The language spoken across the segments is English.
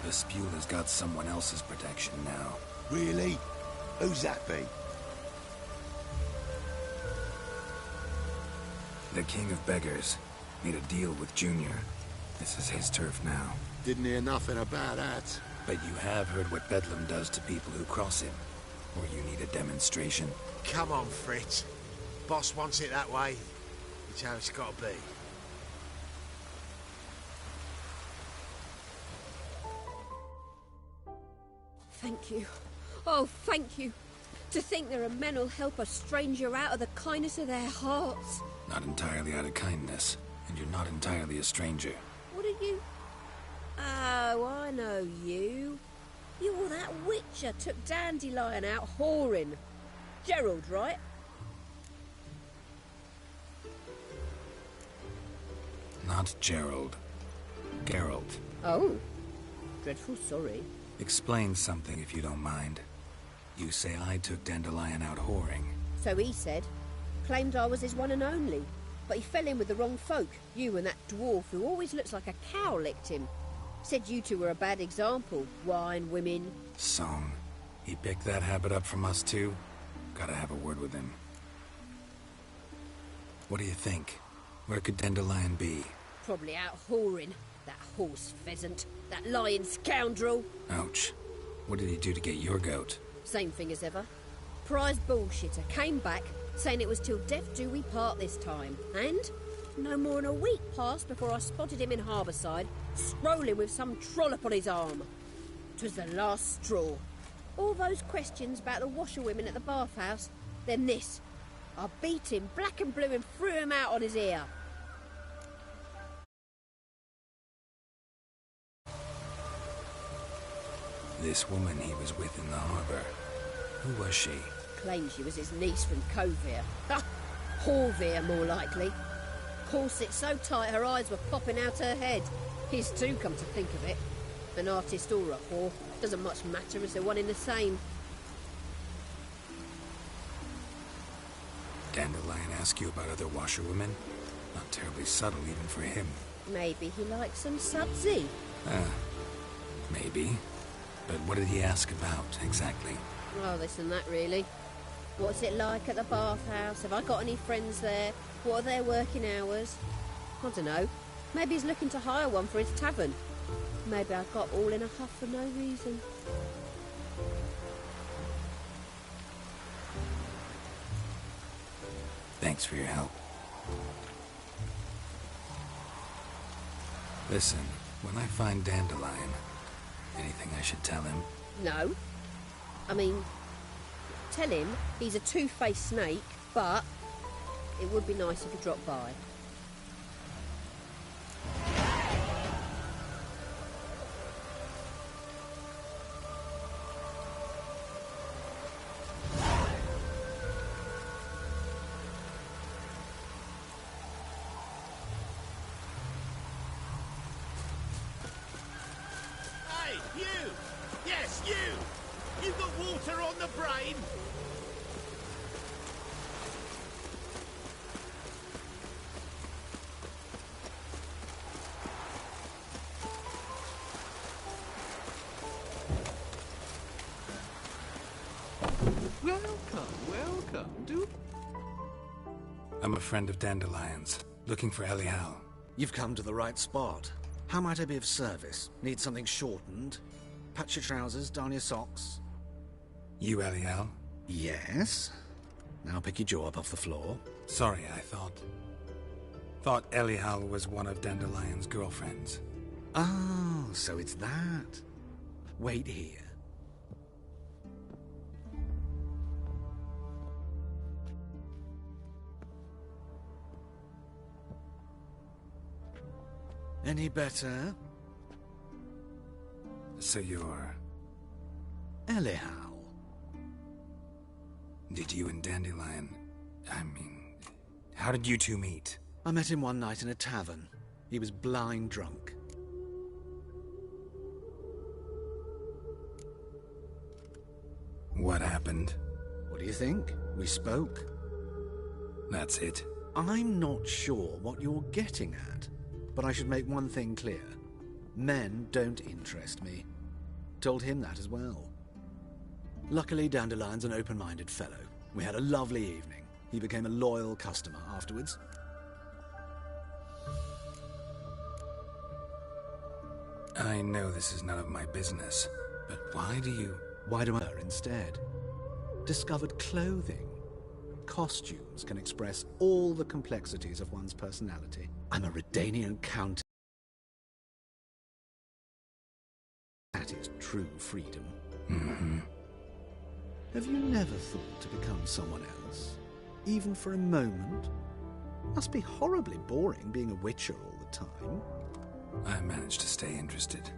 Vespula's got someone else's protection now. Really? Who's that be? The King of Beggars made a deal with Junior. This is his turf now. Didn't hear nothing about that. But you have heard what Bedlam does to people who cross him. Or you need a demonstration? Come on, Fritz. Boss wants it that way. It's how it's got to be. Thank you. Oh, thank you. To think there are men who'll help a stranger out of the kindness of their hearts. Not entirely out of kindness, and you're not entirely a stranger. What are you? Oh, I know you. You're that witcher took Dandelion out whoring. Gerald, right? Not Gerald. Geralt. Oh. Dreadful sorry. Explain something if you don't mind. You say I took Dandelion out whoring. So he said. Claimed I was his one and only. But he fell in with the wrong folk. You and that dwarf who always looks like a cow licked him. Said you two were a bad example. Wine, women. Song. He picked that habit up from us too? Gotta have a word with him. What do you think? Where could Dandelion be? Probably out whoring. That horse pheasant. That lying scoundrel. Ouch. What did he do to get your goat? Same thing as ever. Prize bullshitter came back, saying it was till death do we part this time. And no more than a week passed before I spotted him in Harbourside, strolling with some trollop on his arm. 'Twas the last straw. All those questions about the washerwomen at the bathhouse, then this. I beat him black and blue and threw him out on his ear. This woman he was with in the harbour. Who was she? Claimed she was his niece from Kovir. Ha! Horvir, more likely. Corset so tight her eyes were popping out her head. His too, come to think of it. An artist or a whore. Doesn't much matter as they're one in the same. Dandelion ask you about other washerwomen? Not terribly subtle even for him. Maybe he likes some sudsy. Maybe. But what did he ask about, exactly? Oh, this and that, really. What's it like at the bathhouse? Have I got any friends there? What are their working hours? I don't know. Maybe he's looking to hire one for his tavern. Maybe I got all in a huff for no reason. Thanks for your help. Listen, when I find Dandelion, anything I should tell him? No. I mean, tell him he's a two-faced snake, but it would be nice if he dropped by. Hey, you! Yes, you! You got water on the brain? Welcome. Do... I'm a friend of Dandelion's, looking for Elial. You've come to the right spot. How might I be of service? Need something shortened? Patch your trousers, darn your socks. You Elial? Yes. Now pick your jaw up off the floor. Sorry, I thought Elial was one of Dandelion's girlfriends. Oh, so it's that. Wait here. Any better? So you're... Elial. Did you and Dandelion... how did you two meet? I met him one night in a tavern. He was blind drunk. What happened? What do you think? We spoke. That's it. I'm not sure what you're getting at, but I should make one thing clear. Men don't interest me. told him that as well. Luckily, Dandelion's an open-minded fellow. We had a lovely evening. He became a loyal customer afterwards. I know this is none of my business, but why do I instead? Discovered clothing. Costumes can express all the complexities of one's personality. I'm a Redanian count. That is true freedom. Mm-hmm. Have you never thought to become someone else? Even for a moment? Must be horribly boring being a witcher all the time. I managed to stay interested.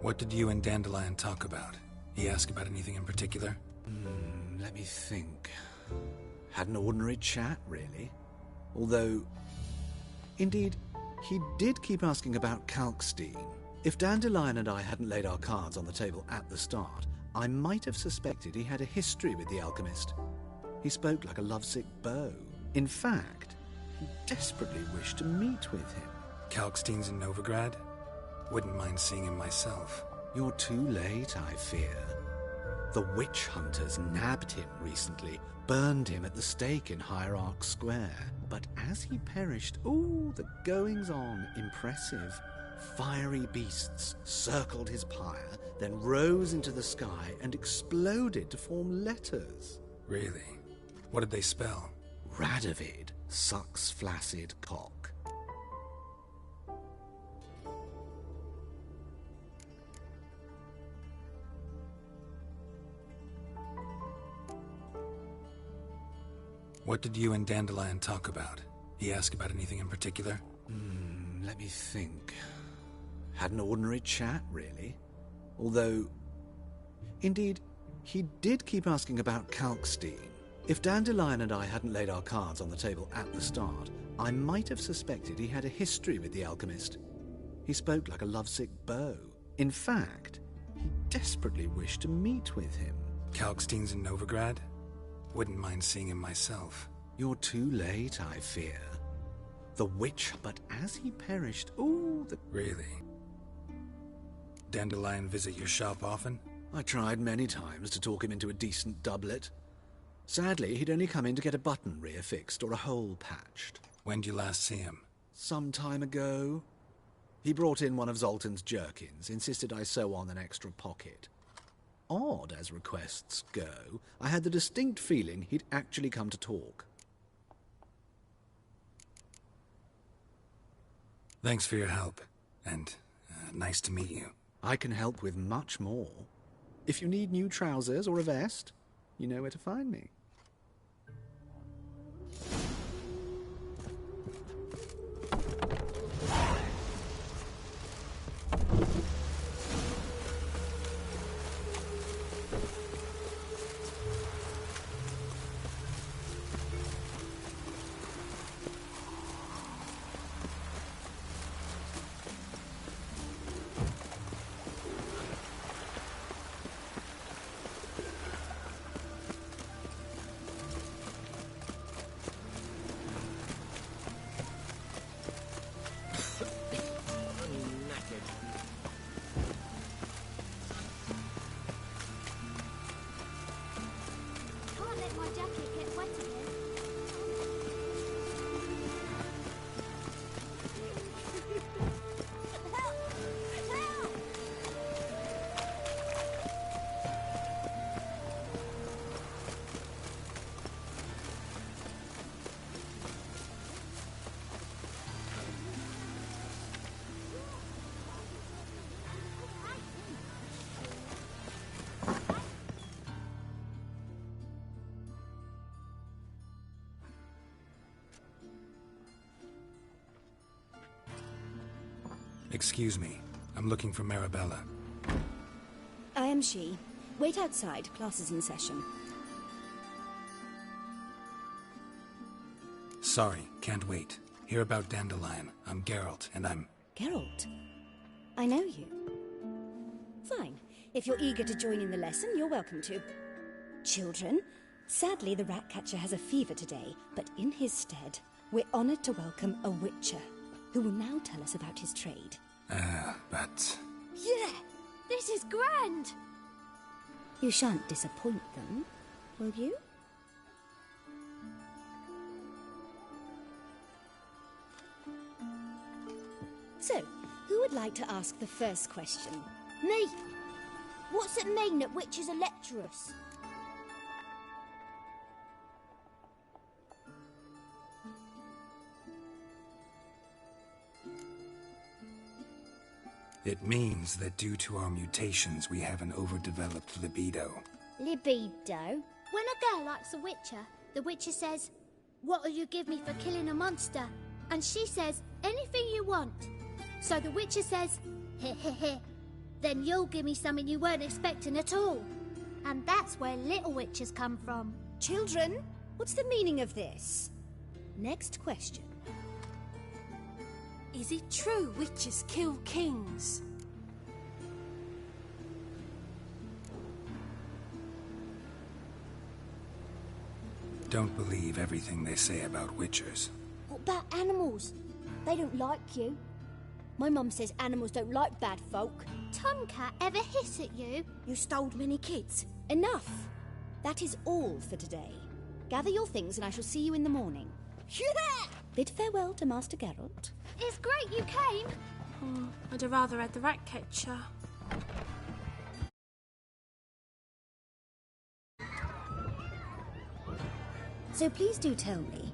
What did you and Dandelion talk about? He asked about anything in particular? Let me think. Had an ordinary chat, really. Although, indeed, he did keep asking about Kalkstein. If Dandelion and I hadn't laid our cards on the table at the start, I might have suspected he had a history with the alchemist. He spoke like a lovesick beau. In fact, he desperately wished to meet with him. Kalkstein's in Novigrad? Wouldn't mind seeing him myself. You're too late, I fear. The witch hunters nabbed him recently, burned him at the stake in Hierarch Square. But as he perished, the goings-on impressive. Fiery beasts circled his pyre, then rose into the sky and exploded to form letters. Really? What did they spell? Radovid sucks flaccid cock. What did you and Dandelion talk about? He asked about anything in particular? Let me think. Had an ordinary chat, really. Although, indeed, he did keep asking about Kalkstein. If Dandelion and I hadn't laid our cards on the table at the start, I might have suspected he had a history with the alchemist. He spoke like a lovesick beau. In fact, he desperately wished to meet with him. Kalkstein's in Novigrad? Wouldn't mind seeing him myself. You're too late, I fear. The witch, but as he perished, Really? Dandelion visit your shop often? I tried many times to talk him into a decent doublet. Sadly, he'd only come in to get a button reaffixed or a hole patched. When did you last see him? Some time ago. He brought in one of Zoltan's jerkins, insisted I sew on an extra pocket. Odd as requests go, I had the distinct feeling he'd actually come to talk. Thanks for your help, and nice to meet you. I can help with much more. If you need new trousers or a vest, you know where to find me. Excuse me. I'm looking for Marabella. I am she. Wait outside. Class is in session. Sorry, can't wait. Hear about Dandelion. I'm Geralt, and I'm... Geralt? I know you. Fine. If you're eager to join in the lesson, you're welcome to. Children, Sadly, the Ratcatcher has a fever today, but in his stead, we're honoured to welcome a Witcher, who will now tell us about his trade. But... Yeah! This is grand! You shan't disappoint them, will you? So, who would like to ask the first question? Me! What's it mean that witches are lecturers? It means that due to our mutations, we have an overdeveloped libido. Libido? When a girl likes a witcher, the witcher says, "What'll you give me for killing a monster?" And she says, "Anything you want." So the witcher says, "Heh heh heh. Then you'll give me something you weren't expecting at all." And that's where little witches come from. Children, what's the meaning of this? Next question. Is it true witches kill kings? Don't believe everything they say about witchers. What about animals? They don't like you. My mum says animals don't like bad folk. Tomcat ever hiss at you? You stole many kids. Enough. That is all for today. Gather your things and I shall see you in the morning. Yeah! Bid farewell to Master Geralt. It's great you came. Oh, I'd have rather had the Ratcatcher. So please do tell me,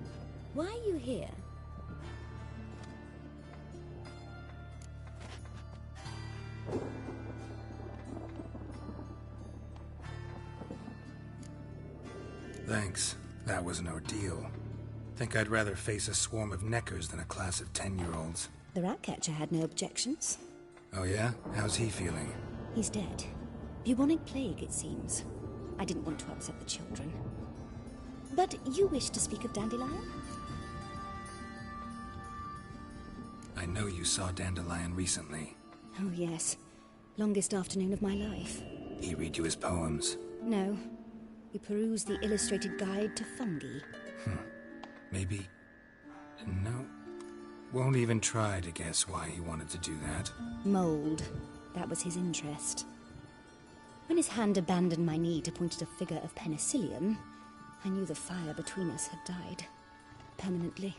why are you here? Thanks. That was an ordeal. Think I'd rather face a swarm of neckers than a class of 10-year-olds. The Ratcatcher had no objections. Oh yeah? How's he feeling? He's dead. Bubonic plague, it seems. I didn't want to upset the children. But you wish to speak of Dandelion? I know you saw Dandelion recently. Oh, yes. Longest afternoon of my life. He read you his poems. No. We perused the illustrated guide to fungi. Maybe... No. Won't even try to guess why he wanted to do that. Mold. That was his interest. When his hand abandoned my knee to point at a figure of penicillium, I knew the fire between us had died. Permanently.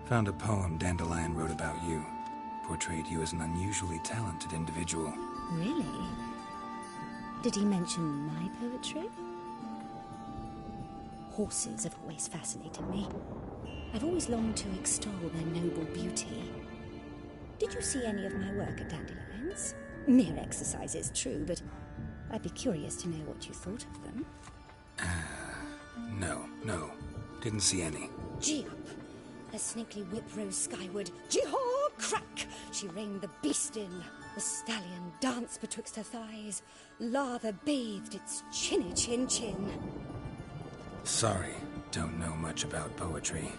Found a poem Dandelion wrote about you. Portrayed you as an unusually talented individual. Really? Did he mention my poetry? Horses have always fascinated me. I've always longed to extol their noble beauty. Did you see any of my work at Dandelions? Mere exercises, true, but I'd be curious to know what you thought of them. No. Didn't see any. Gee up! A snaky whip rose skyward. Jee-haw! Crack! She reined the beast in. The stallion danced betwixt her thighs. Lather bathed its chinny chin. Sorry, don't know much about poetry.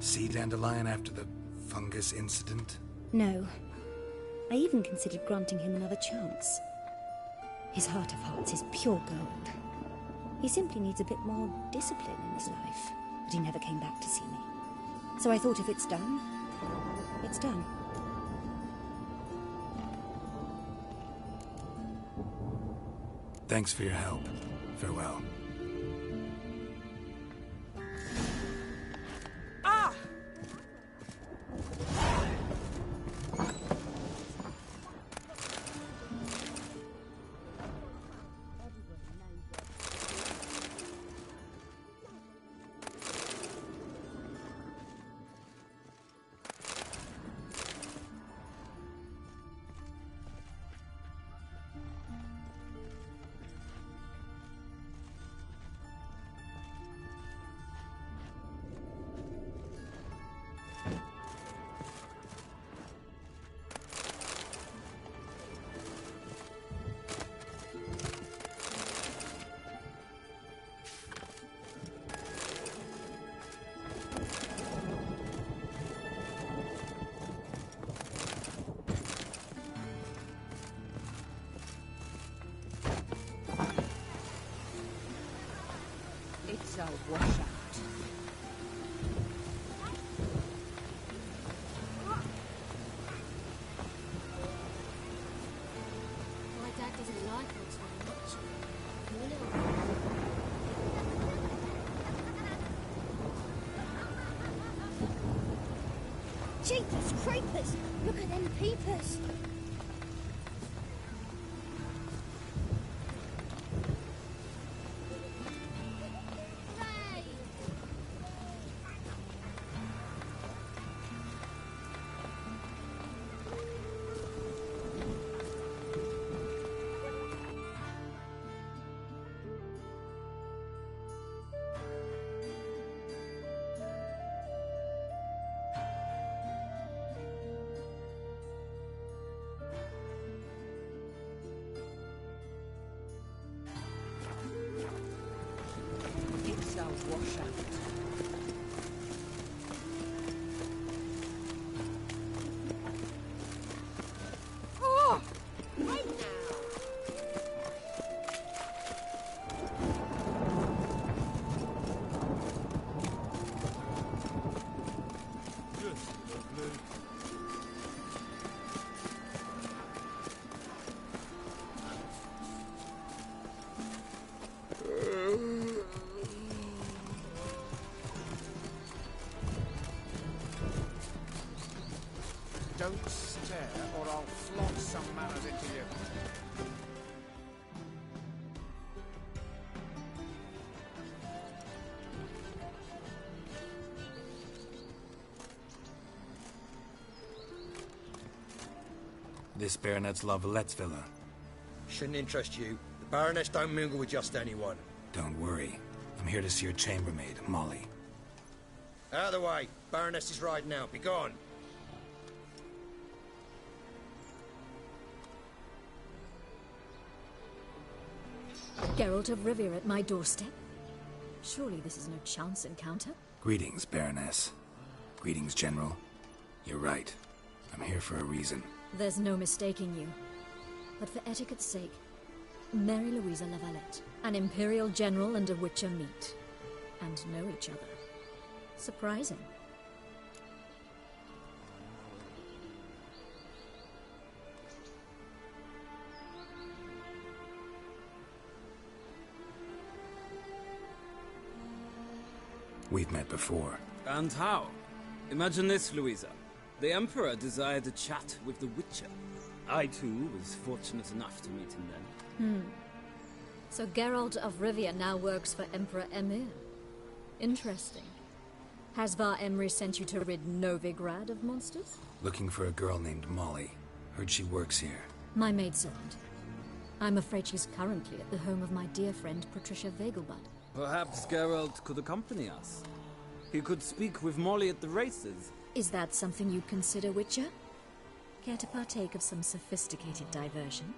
See Dandelion after the fungus incident? No. I even considered granting him another chance. His heart of hearts is pure gold. He simply needs a bit more discipline in his life. But he never came back to see me. So I thought if it's done, it's done. Thanks for your help. Farewell. It's a washout. My dad doesn't like us very much. You're a little... Jeepers creepers! Look at them peepers! Hooray! It's a washout. Don't stare, or I'll flog some manners into you. This Baronet's La Vallette's villa. Shouldn't interest you. The Baroness don't mingle with just anyone. Don't worry. I'm here to see your chambermaid, Molly. Out of the way. Baroness is riding out. Be gone. Geralt of Rivia at my doorstep? Surely this is no chance encounter? Greetings, Baroness. Greetings, General. You're right. I'm here for a reason. There's no mistaking you. But for etiquette's sake, Mary Louisa La Valette, an Imperial General and a Witcher meet. And know each other. Surprising. We've met before. And how? Imagine this, Louisa. The Emperor desired a chat with the Witcher. I, too, was fortunate enough to meet him then. So Geralt of Rivia now works for Emperor Emhyr. Interesting. Has Var Emry sent you to rid Novigrad of monsters? Looking for a girl named Molly. Heard she works here. My maidservant. I'm afraid she's currently at the home of my dear friend Patricia Vegelbud. Perhaps Geralt could accompany us. He could speak with Molly at the races. Is that something you'd consider, Witcher? Care to partake of some sophisticated diversion?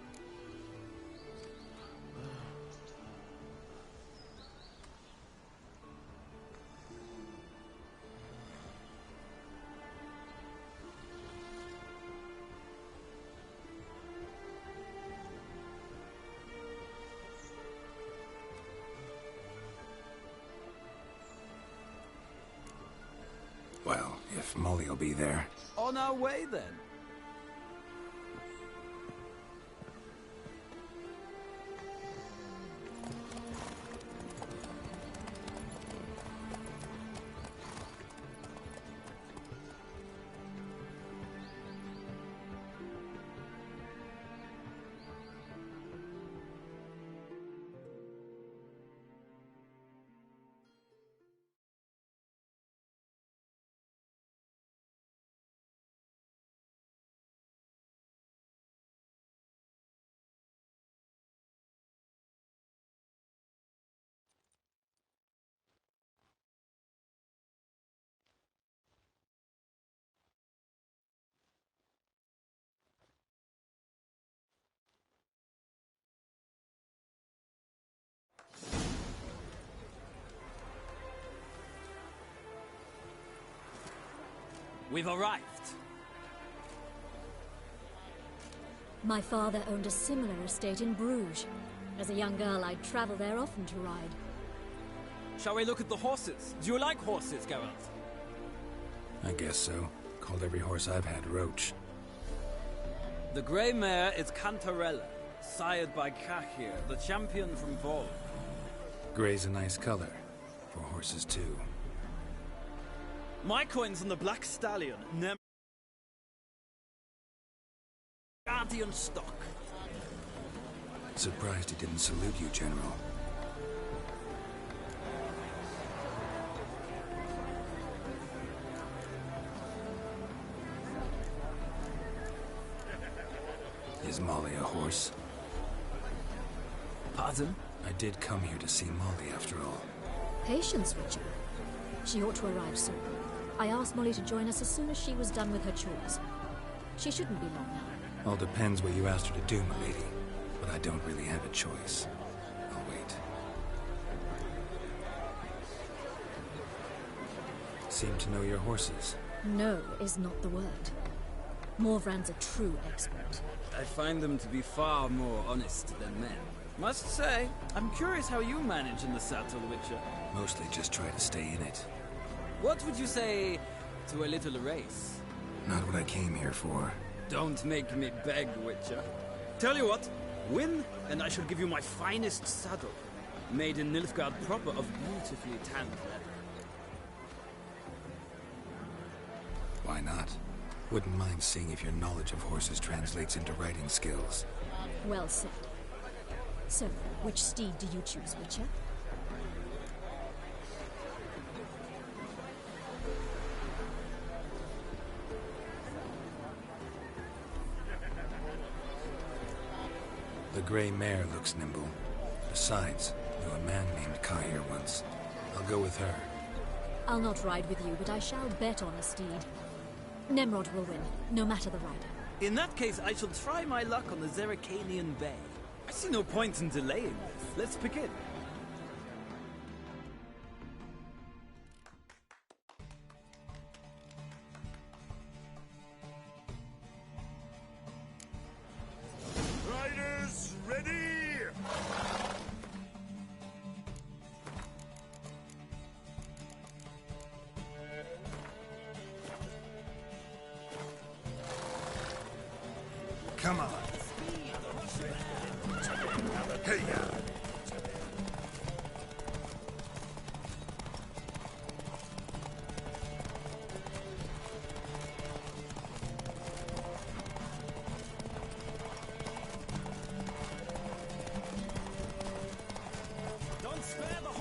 if Molly will be there. On our way, then. We've arrived. My father owned a similar estate in Bruges. As a young girl, I'd travel there often to ride. Shall we look at the horses? Do you like horses, Geralt? I guess so. Called every horse I've had Roach. The grey mare is Cantarella, sired by Fighr, the champion from Vol. Grey's a nice color. For horses, too. My coin's on the black stallion, Guardian stock. Surprised he didn't salute you, General. Is Molly a horse? Pardon? I did come here to see Molly, after all. Patience, Witcher. She ought to arrive soon. I asked Molly to join us as soon as she was done with her chores. She shouldn't be long now. All depends what you asked her to do, milady. But I don't really have a choice. I'll wait. Seem to know your horses. No is not the word. Morvran's a true expert. I find them to be far more honest than men. Must say, I'm curious how you manage in the saddle, Witcher. Mostly just try to stay in it. What would you say to a little race? Not what I came here for. Don't make me beg, Witcher. Tell you what, win, and I shall give you my finest saddle. Made in Nilfgaard proper of beautifully tanned leather. Why not? Wouldn't mind seeing if your knowledge of horses translates into riding skills. Well said. So, which steed do you choose, Witcher? The grey mare looks nimble. Besides, knew a man named Fighr once. I'll go with her. I'll not ride with you, but I shall bet on a steed. Nemrod will win, no matter the rider. In that case, I shall try my luck on the Zerrikanian Bay. I see no point in delaying this. Let's begin. Riders, ready! Come on. Hey,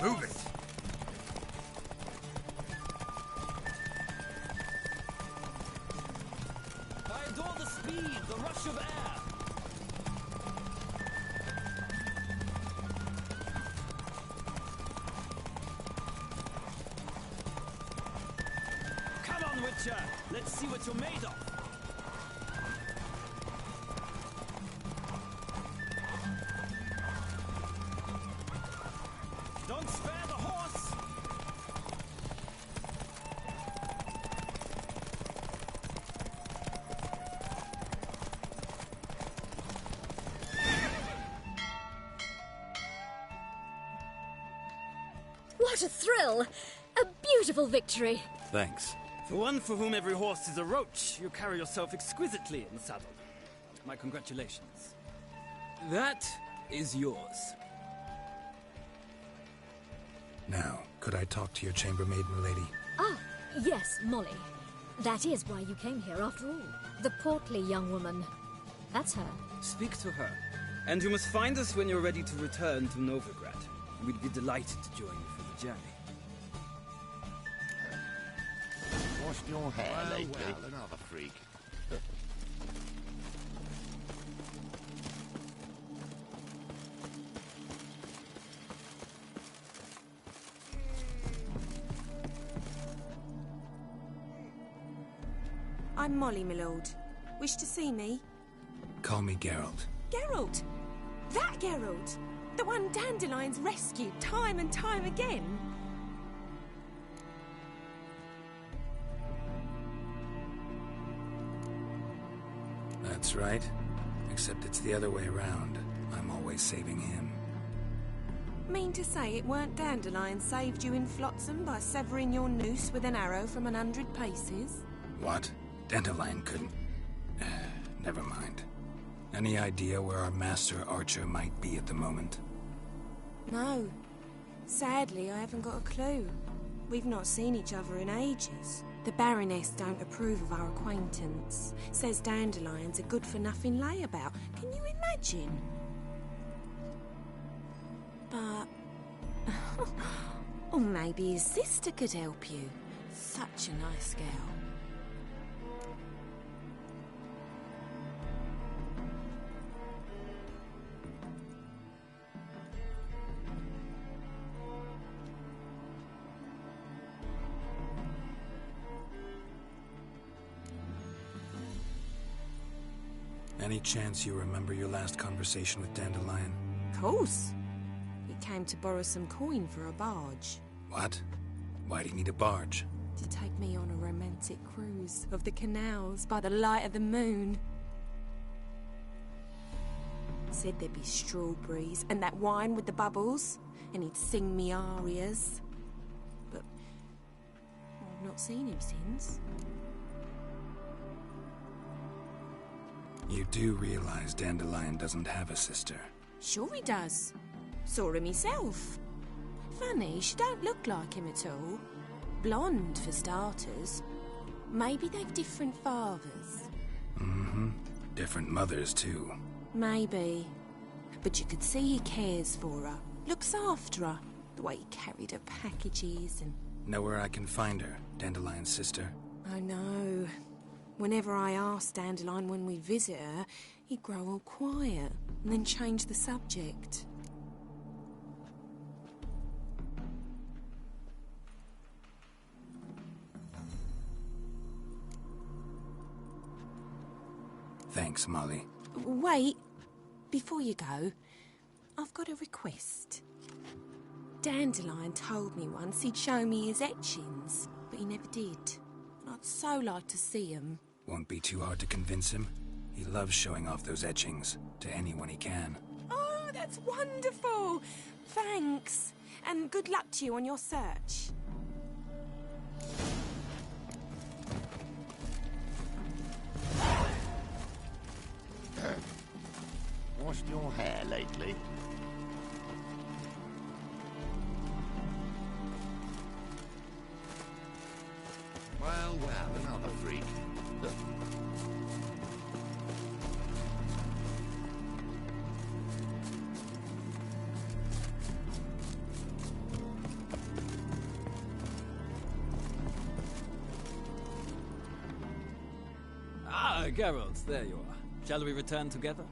move it! I adore the speed, the rush of air. Come on, Witcher. Let's see what you're made of. Don't spare the horse. What a thrill! A beautiful victory! Thanks. For one for whom every horse is a roach, you carry yourself exquisitely in the saddle. My congratulations. That is yours. Now, could I talk to your chambermaid, milady? Ah, yes, Molly. That is why you came here after all. The portly young woman. That's her. Speak to her. And you must find us when you're ready to return to Novigrad. We'd be delighted to join you for the journey. Washed your hair lately? Well, another freak. I'm Molly, my lord. Wish to see me? Call me Geralt. Geralt! That Geralt! The one Dandelion's rescued time and time again! That's right. Except it's the other way around. I'm always saving him. Mean to say it weren't Dandelion saved you in Flotsam by severing your noose with an arrow from 100 paces? What? Dandelion couldn't... Never mind. Any idea where our master archer might be at the moment? No. Sadly, I haven't got a clue. We've not seen each other in ages. The Baroness don't approve of our acquaintance. Says Dandelion's a good-for-nothing layabout. Can you imagine? But... or maybe his sister could help you. Such a nice girl. Any chance you remember your last conversation with Dandelion? Of course. He came to borrow some coin for a barge. What? Why do you need a barge? To take me on a romantic cruise of the canals by the light of the moon. Said there'd be strawberries and that wine with the bubbles, and he'd sing me arias. But I've not seen him since. You do realize Dandelion doesn't have a sister? Sure he does. Saw him himself. Funny, she don't look like him at all. Blonde, for starters. Maybe they've different fathers. Mm-hmm. Different mothers, too. Maybe. But you could see he cares for her. Looks after her. The way he carried her packages and... Know where I can find her, Dandelion's sister? I know. Whenever I asked Dandelion when we'd visit her, he'd grow all quiet and then change the subject. Thanks, Molly. Wait. Before you go, I've got a request. Dandelion told me once he'd show me his etchings, but he never did. I'd so like to see them. Won't be too hard to convince him. He loves showing off those etchings to anyone he can. Oh, that's wonderful! Thanks. And good luck to you on your search. Washed your hair lately? Well, another freak. Ah, Geralt, there you are. Shall we return together?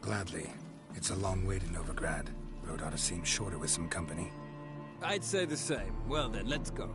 Gladly. It's a long way to Novigrad. Road ought to seem shorter with some company. I'd say the same. Well then, let's go.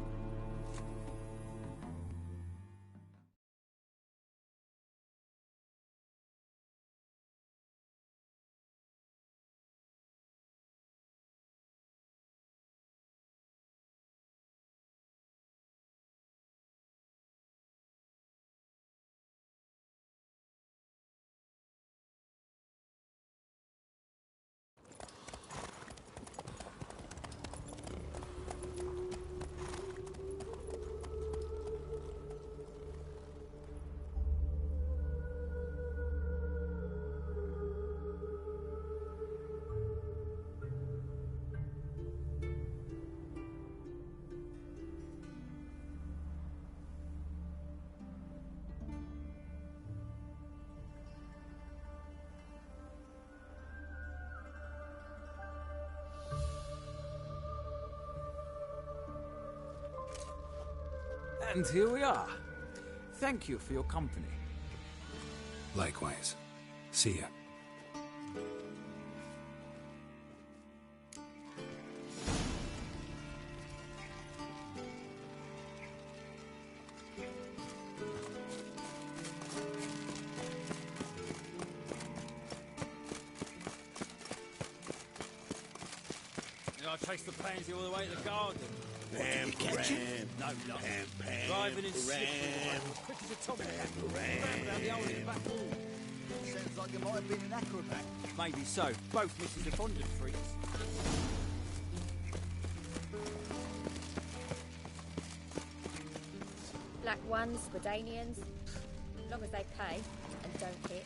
And here we are. Thank you for your company. Likewise. See ya. I chased the pansy all the way to the garden. Pam, catch it? No, no. Pam, Driving in slippery, quick as a tomcat. Ran down the hole in the back wall. Sounds like it might have been an acrobat. Maybe so. Both misses are fond of freaks. Black ones, Spadanians, as long as they pay and don't hit.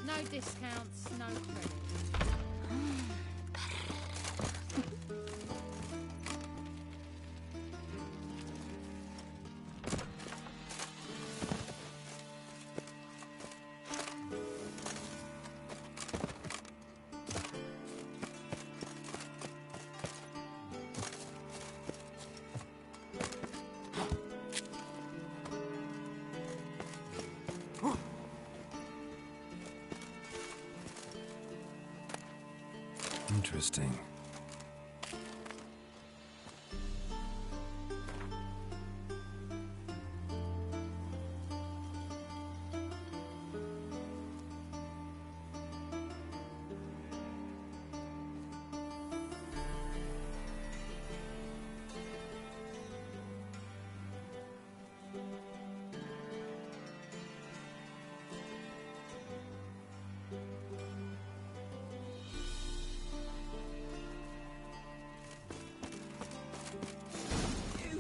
No discounts, no credit. Interesting.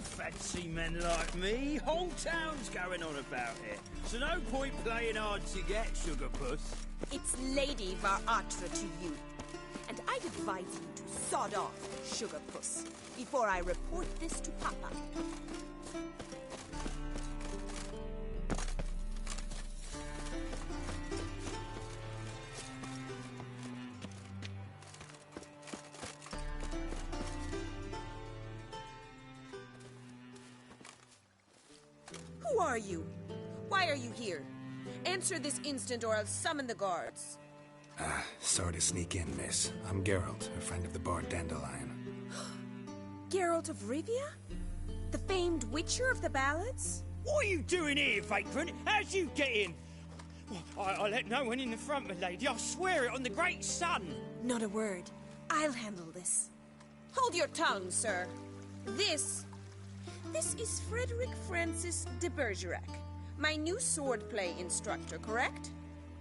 Fancy men like me, whole town's going on about it. So no point playing hard to get, sugar puss. It's Lady Varatra to you. And I'd advise you to sod off, sugar puss, before I report this to Papa. Who are you? Why are you here? Answer this instant or I'll summon the guards. Sorry to sneak in, miss. I'm Geralt, a friend of the bard Dandelion. Geralt of Rivia? The famed witcher of the ballads? What are you doing here, vagrant? How'd you get in? I let no one in the front, my lady. I swear it on the great sun. Not a word. I'll handle this. Hold your tongue, sir. This is Frederick Francis de Bergerac, my new swordplay instructor, correct?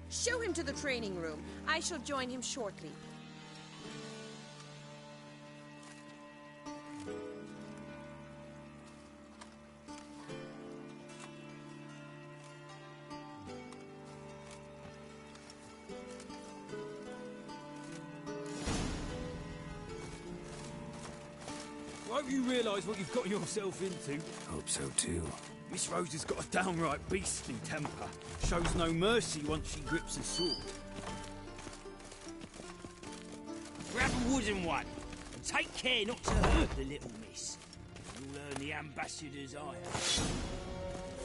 Show him to the training room. I shall join him shortly. Won't you realise what you've got yourself into? Hope so, too. Miss Rose has got a downright beastly temper. Shows no mercy once she grips a sword. Grab a wooden one, and take care not to hurt the little miss. You'll earn the ambassador's ire.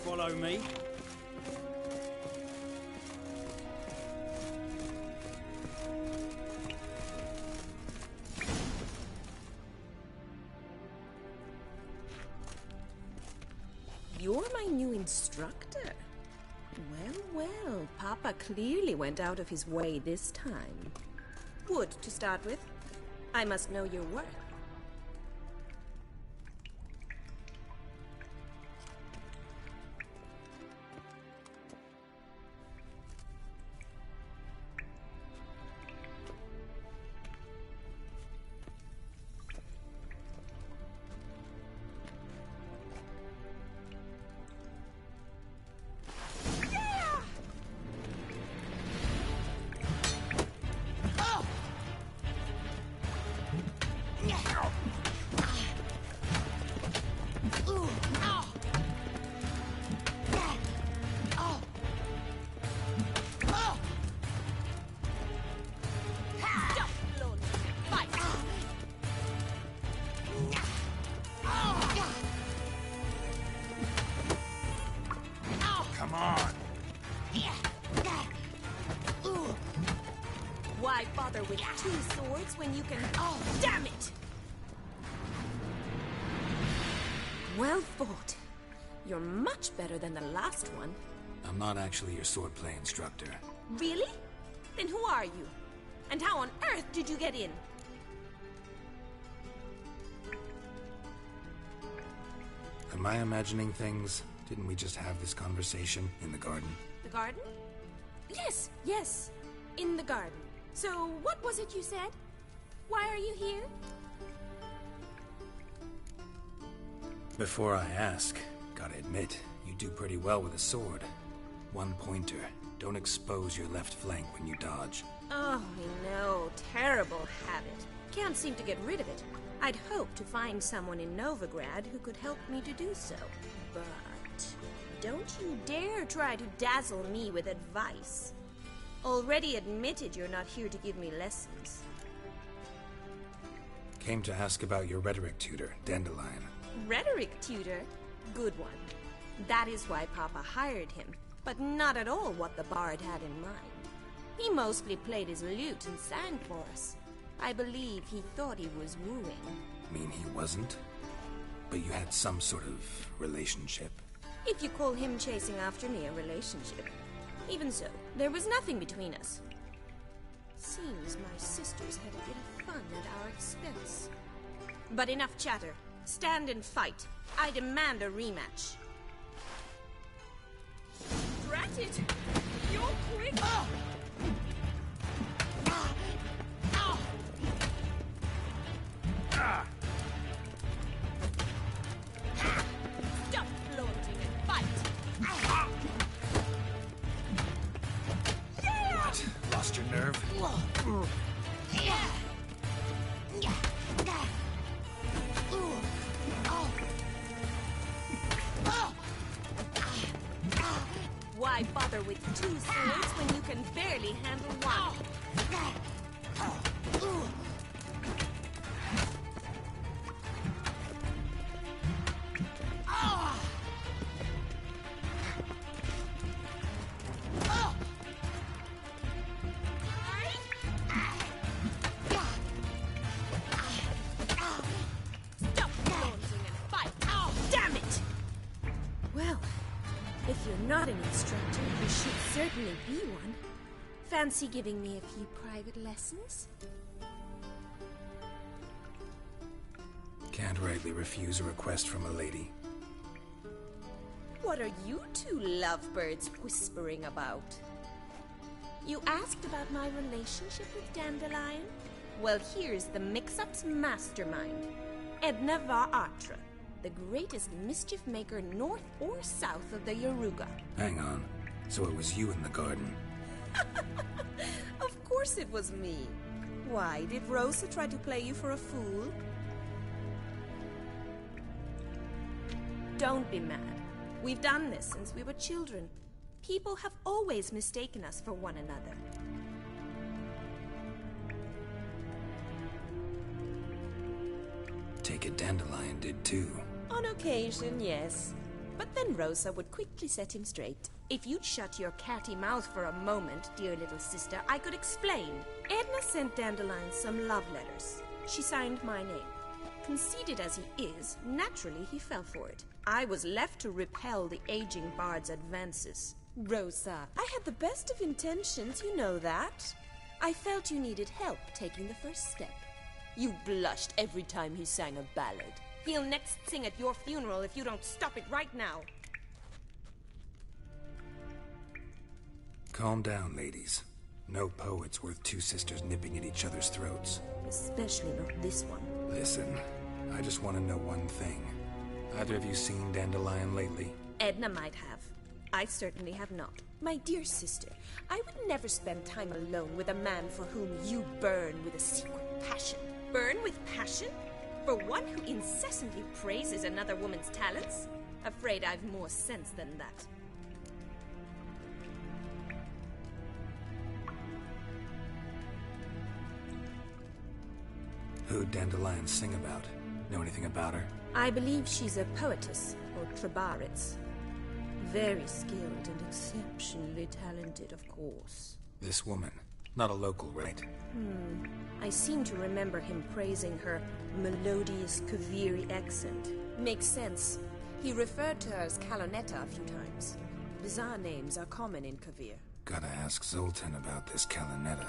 Follow me. You're my new instructor. Well, Papa clearly went out of his way this time. Wood, to start with. I must know your worth. bother with 2 swords when you can... Oh, damn it! Well fought. You're much better than the last one. I'm not actually your swordplay instructor. Really? Then who are you? And how on earth did you get in? Am I imagining things? Didn't we just have this conversation in the garden? The garden? Yes, yes. In the garden. So, what was it you said? Why are you here? Before I ask, gotta admit, you do pretty well with a sword. One pointer. Don't expose your left flank when you dodge. Oh, I know. Terrible habit. Can't seem to get rid of it. I'd hoped to find someone in Novigrad who could help me to do so. But don't you dare try to dazzle me with advice. Already admitted you're not here to give me lessons. Came to ask about your rhetoric tutor, Dandelion. Rhetoric tutor? Good one. That is why Papa hired him, but not at all what the bard had in mind. He mostly played his lute and sang for us. I believe he thought he was wooing. Mean he wasn't? But you had some sort of relationship? If you call him chasing after me a relationship. Even so, there was nothing between us. Seems my sisters had a bit of fun at our expense. But enough chatter. Stand and fight. I demand a rematch. Drat it! You're quick! Oh! Stop flaunting and fight! What? Lost your nerve? Why bother with 2 swords when you can barely handle one? Stop flaunting and fight! Oh, damn it! Well, if you're not an instructor, you should certainly be one. Fancy giving me a few private lessons? Can't rightly refuse a request from a lady. What are you 2 lovebirds whispering about? You asked about my relationship with Dandelion? Well, here's the mix-up's mastermind. Edna va Atra, the greatest mischief maker north or south of the Yaruga. Hang on. So it was you in the garden? Of course it was me. Why, did Rosa try to play you for a fool? Don't be mad. We've done this since we were children. People have always mistaken us for one another. Take it Dandelion did too. On occasion, yes. But then Rosa would quickly set him straight. If you'd shut your catty mouth for a moment, dear little sister, I could explain. Edna sent Dandelion some love letters. She signed my name. Conceited as he is, naturally he fell for it. I was left to repel the aging bard's advances. Rosa, I had the best of intentions, you know that. I felt you needed help taking the first step. You blushed every time he sang a ballad. He'll next sing at your funeral if you don't stop it right now. Calm down, ladies. No poet's worth 2 sisters nipping at each other's throats. Especially not this one. Listen, I just want to know one thing. Either of you seen Dandelion lately? Edna might have. I certainly have not. My dear sister, I would never spend time alone with a man for whom you burn with a secret passion. Burn with passion? For one who incessantly praises another woman's talents? Afraid I've more sense than that. Who'd Dandelion sing about? Know anything about her? I believe she's a poetess, or Trebaritz. Very skilled and exceptionally talented, of course. This woman, Not a local, right? I seem to remember him praising her melodious Kaviri accent. Makes sense. He referred to her as Kalonetta a few times. Bizarre names are common in Kavir. Gotta ask Zoltan about this Kalonetta.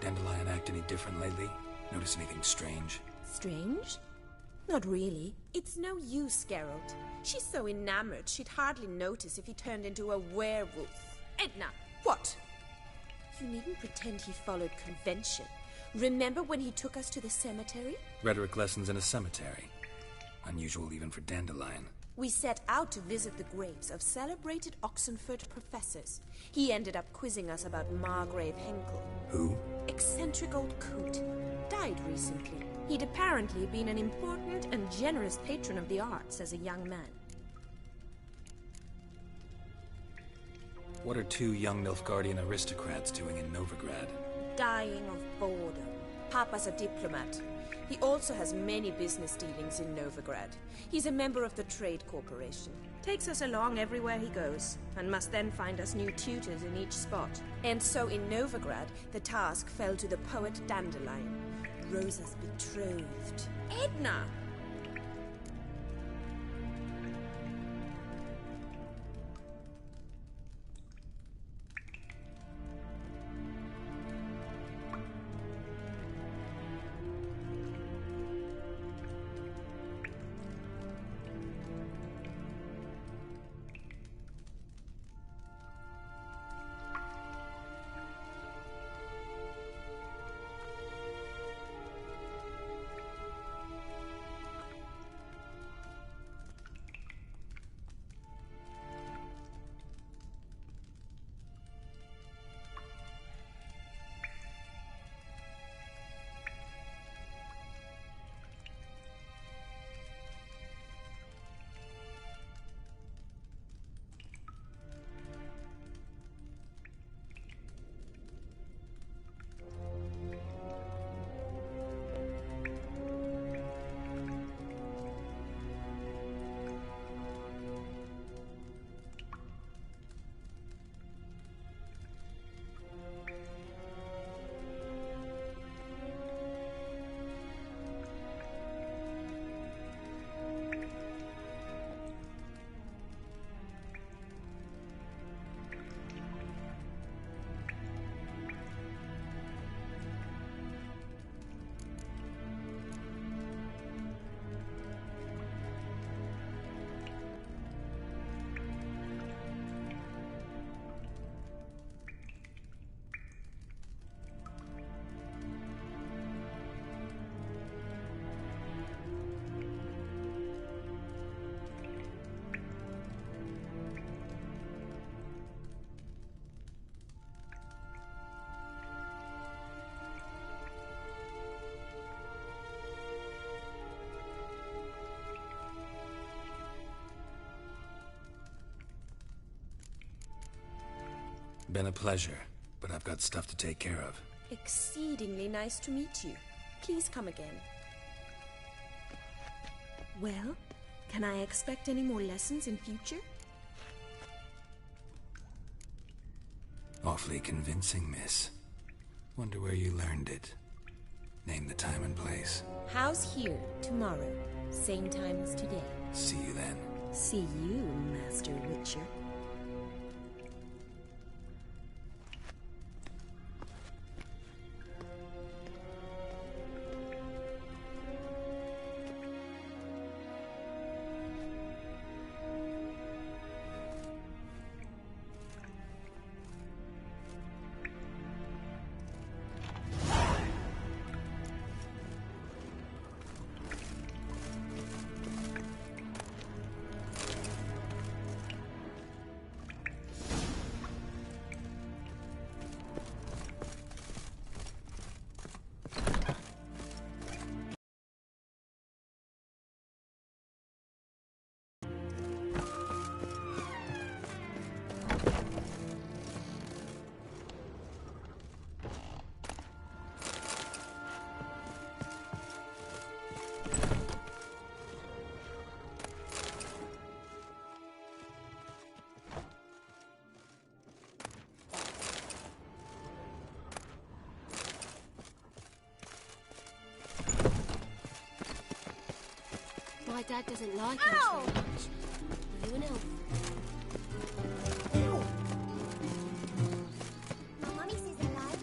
Dandelion act any different lately? Notice anything strange? Strange? Not really. It's no use, Geralt. She's so enamored she'd hardly notice if he turned into a werewolf. Edna, what? You needn't pretend he followed convention. Remember when he took us to the cemetery? Rhetoric lessons in a cemetery. Unusual even for Dandelion. We set out to visit the graves of celebrated Oxenford professors. He ended up quizzing us about Margrave Henkel. Who? Eccentric old coot. Died recently. He'd apparently been an important and generous patron of the arts as a young man. What are two young Nilfgaardian aristocrats doing in Novigrad? Dying of boredom. Papa's a diplomat. He also has many business dealings in Novigrad. He's a member of the Trade Corporation. Takes us along everywhere he goes, and must then find us new tutors in each spot. And so in Novigrad, the task fell to the poet Dandelion, Rosa's betrothed. Edna! Been a pleasure, but I've got stuff to take care of. Exceedingly nice to meet you. Please come again. Well, can I expect any more lessons in future? Awfully convincing, miss. Wonder where you learned it. Name the time and place. House here, tomorrow. Same time as today. See you then. See you, Master Witcher. My dad doesn't like us very much. Are you an elf? Mummy says alive.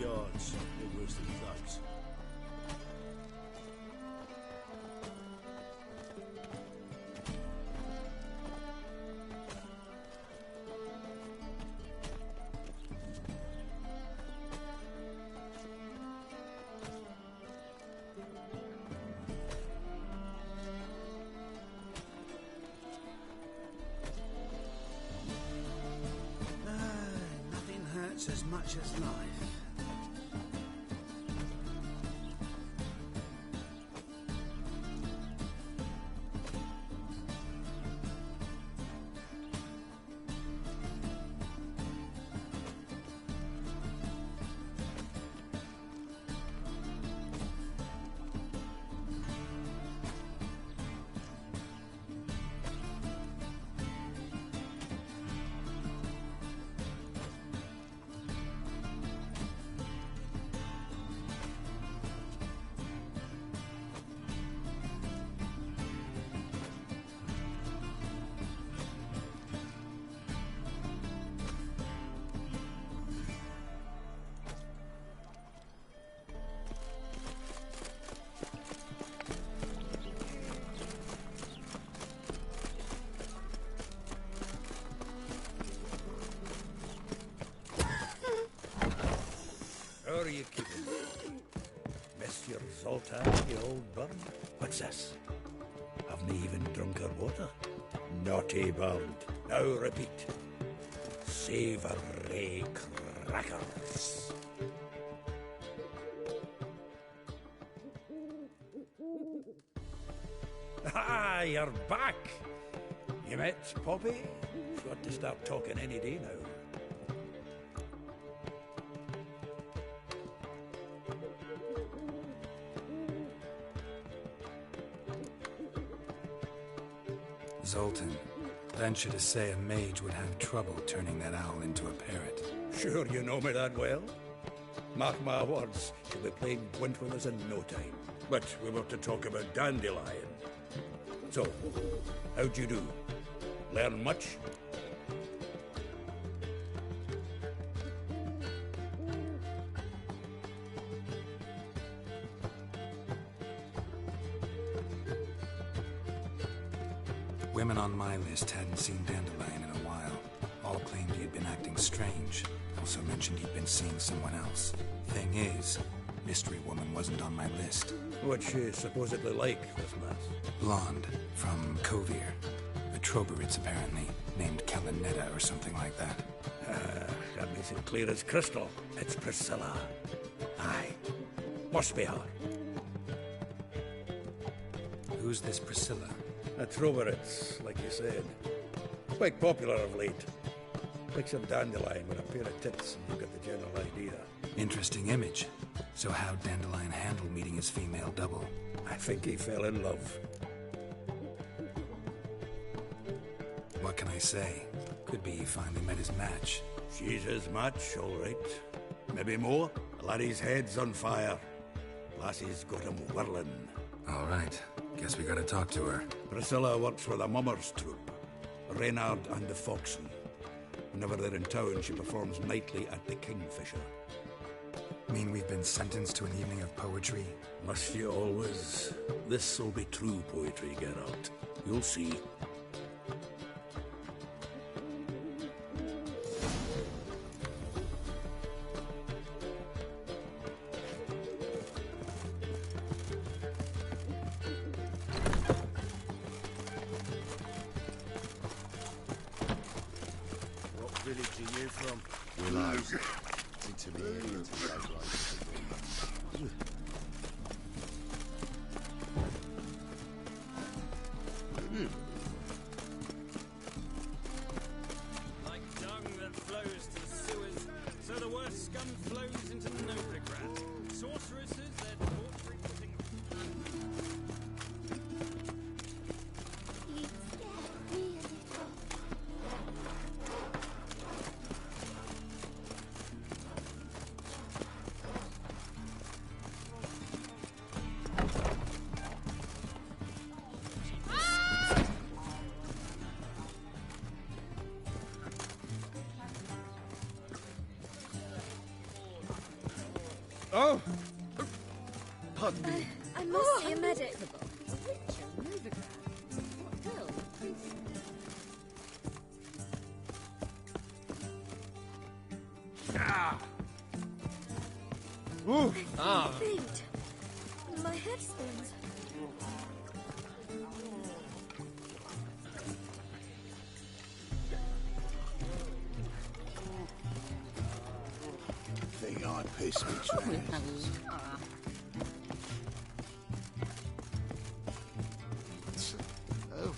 guards. They're worse than thugs. Nothing hurts as much as life. How are you keeping? Monsieur Zoltan, you old bird? What's this? Haven't even drunk her water? Naughty bird. Now repeat. Savoury crackers. Ah, you're back. You met Poppy? Got to start talking any day now. Zoltan. Venture to say a mage would have trouble turning that owl into a parrot. Sure you know me that well? Mark my words, she'll be playing Gwent with us in no time. But we were to talk about Dandelion. So, how'd you do? Learn much? Women on my list hadn't seen Dandelion in a while. All claimed he had been acting strange. Also mentioned he'd been seeing someone else. Thing is, Mystery Woman wasn't on my list. What's she supposedly like, this lass? Blonde, from Fighr. A Troberitz, apparently, named Kalinetta or something like that. That makes it clear as crystal. It's Priscilla. Aye. Must be her. Who's this Priscilla? A Troberitz, like you said. Quite popular of late. Like some dandelion with a pair of tits, and you get the general idea. Interesting image. So how'd Dandelion handle meeting his female double? I think he fell in love. What can I say? Could be he finally met his match. She's his match, all right. Maybe more. The laddie's head's on fire. Lassie's got him whirling. All right. Guess we gotta talk to her. Priscilla works for the Mummers troupe. Reynard and the Foxen. Whenever they're in town, she performs nightly at the Kingfisher. Mean we've been sentenced to an evening of poetry? Must you always? This'll be true poetry, Geralt. You'll see. Oh! Pardon me. I must see a medic. Ah! Ooh! Ah! Feet. My head spins. Think I piss me trousers. Oh.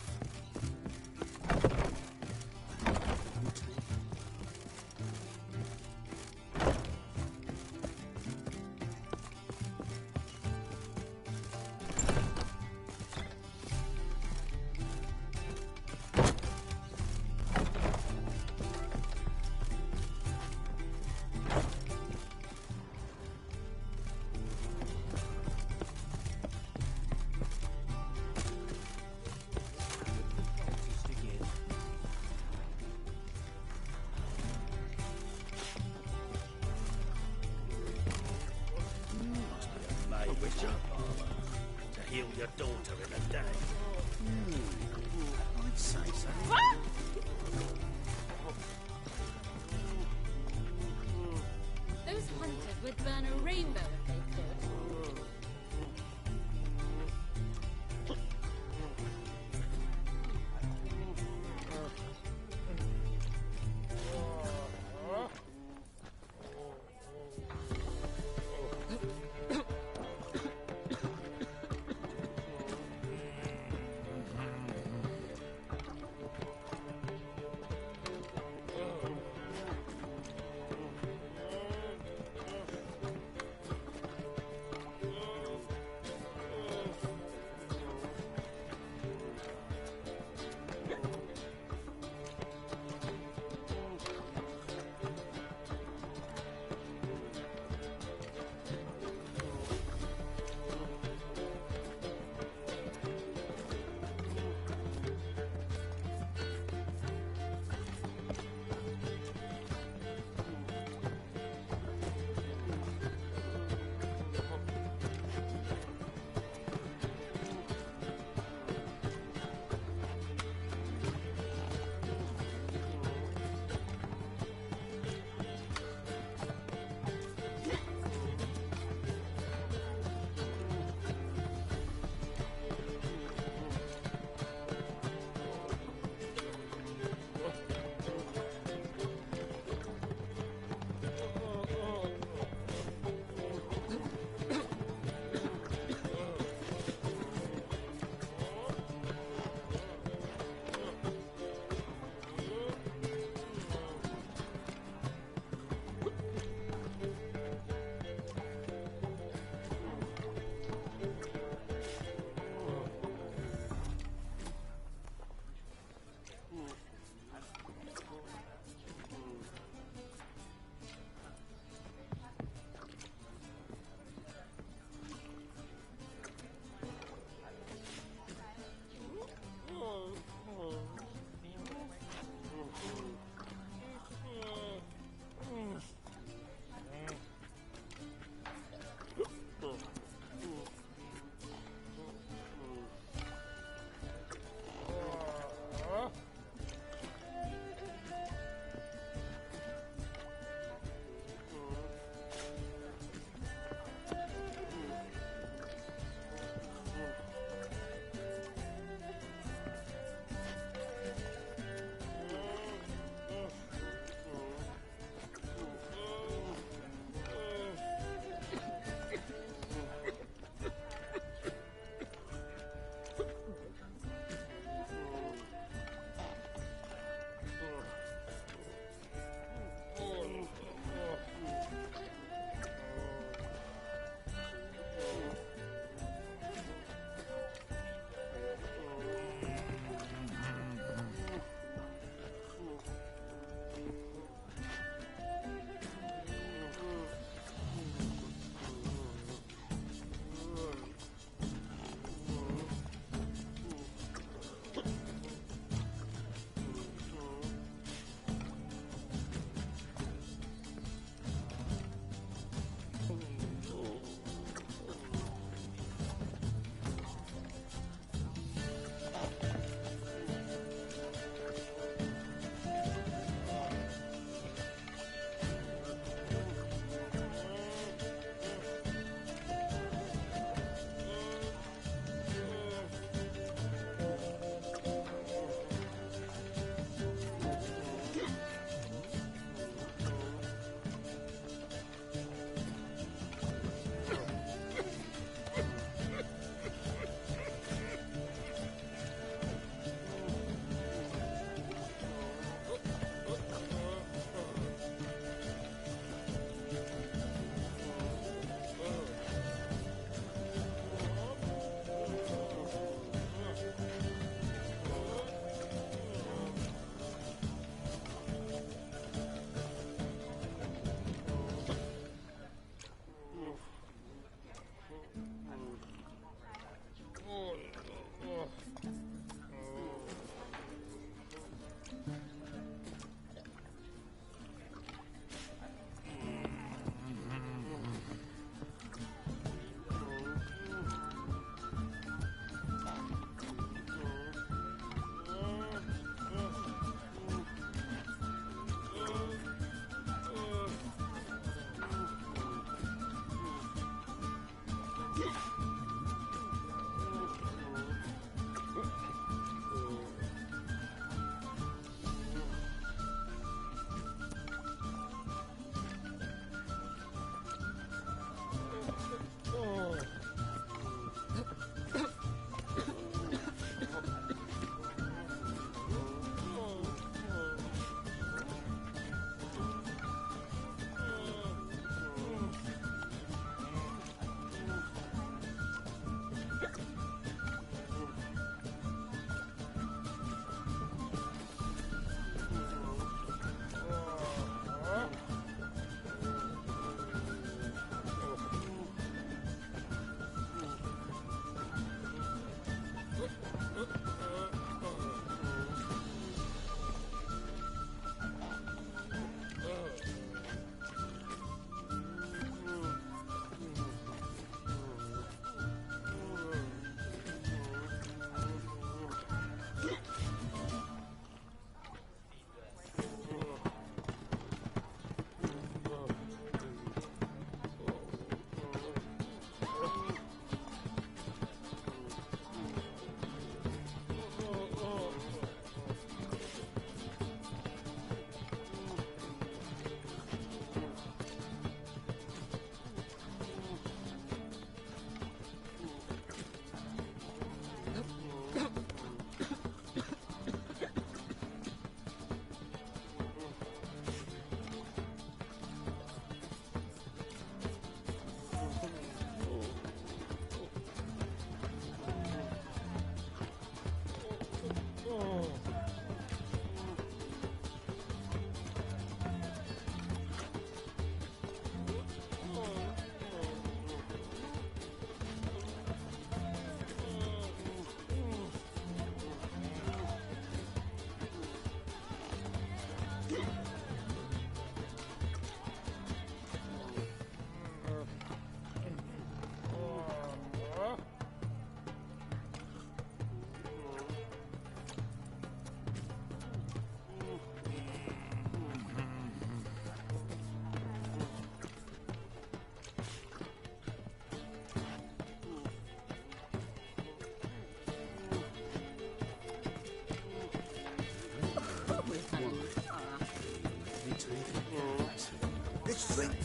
Witcher. To heal your daughter in a day. I'd say so. Those hunters would burn a rainbow if they could.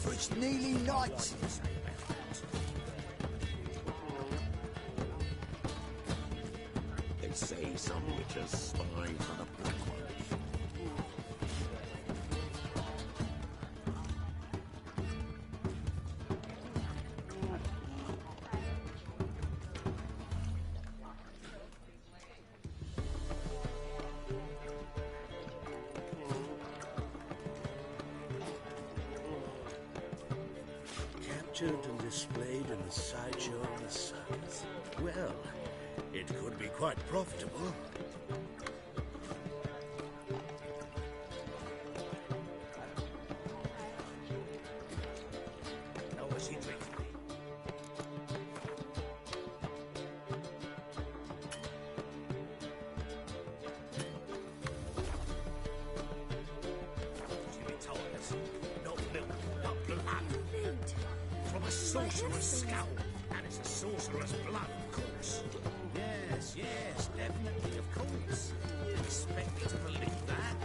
for it's nearly night. They say some witches spy for the black ones. Captured and displayed in the sideshow of the suns. Well, it could be quite profitable. Now was he drinking? Not milk, not blood. From a sorcerer's skull, and it's a sorcerer's blood, of course. Yes, yes, definitely, of course. You expect me to believe that?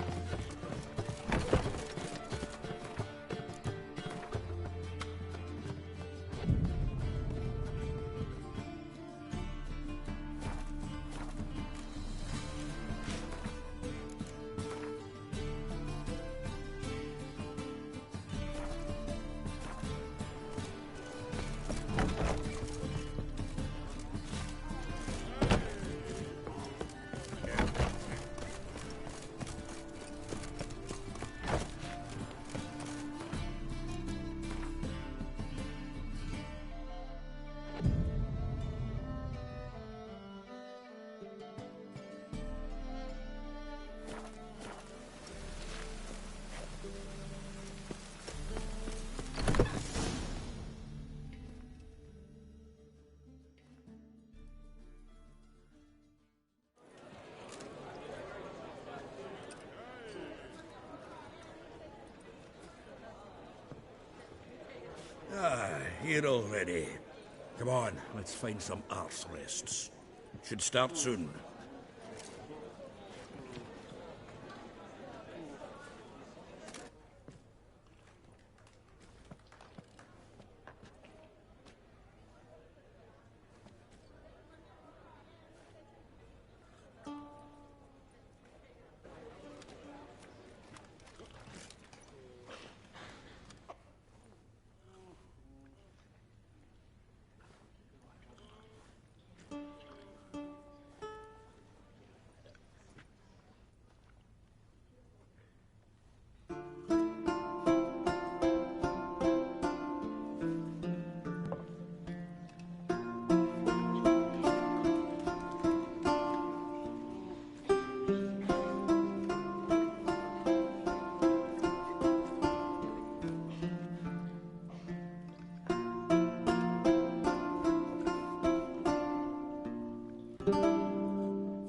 Here already. Come on, let's find some arse rests. Should start soon.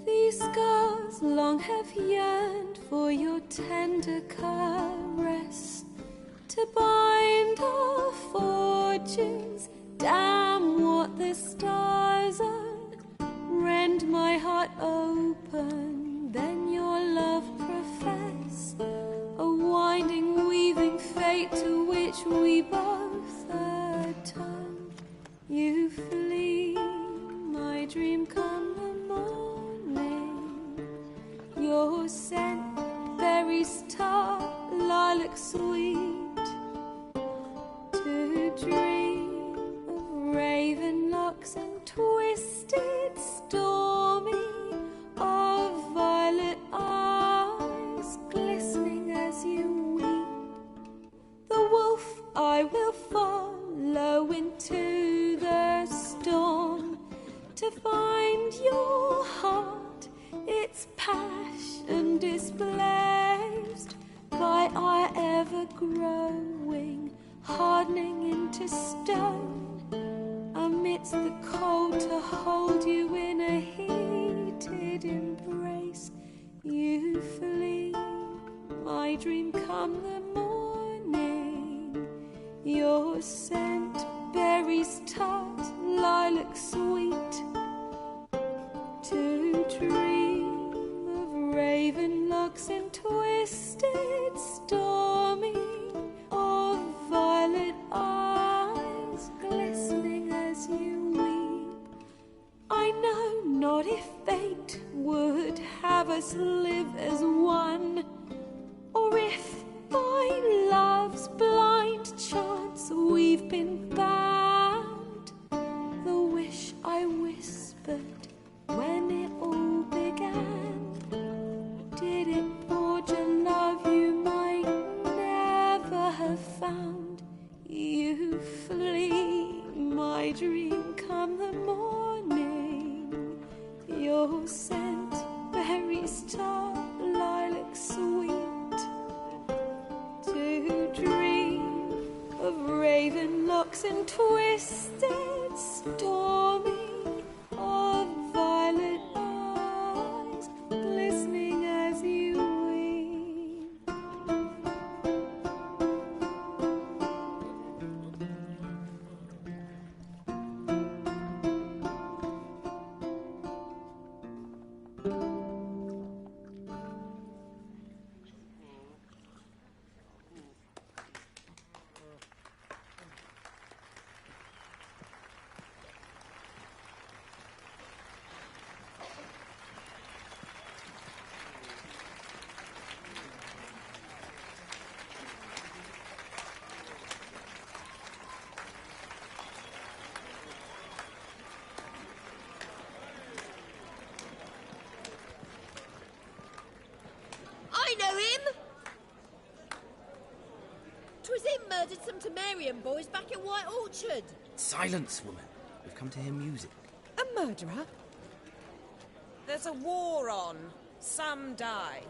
These scars long have yearned for your tender caress, to bind our fortunes. Damn what the stars are. Rend my heart open, then your love profess. A winding, weaving fate to which we both atone. You flee, my dream come the morning. Your scent, berries tart, lilac sweet. To dream of raven locks and twisted, stormy, of violet eyes glistening as you weep. The wolf I will follow into the storm, to find your heart, its passion displaced by our ever-growing, hardening into stone. Amidst the cold, to hold you in a heated embrace. You flee, my dream come the morning. Your scent, berries tart, lilac sweet. To dream of raven locks and twisted, stormy, of violet have us live as one, or if by love's blind chance we've been bound. The wish I whispered when it all began, did it forge a love you might never have found? You flee, my dream, come the morning. Your scent, berry star, lilac sweet. To dream of raven locks and twisted stormy, of violet eyes glistening as you weep. I know him! 'Twas him murdered some Temerian boys back at White Orchard. Silence, woman. We've come to hear music. A murderer? There's a war on. Some die.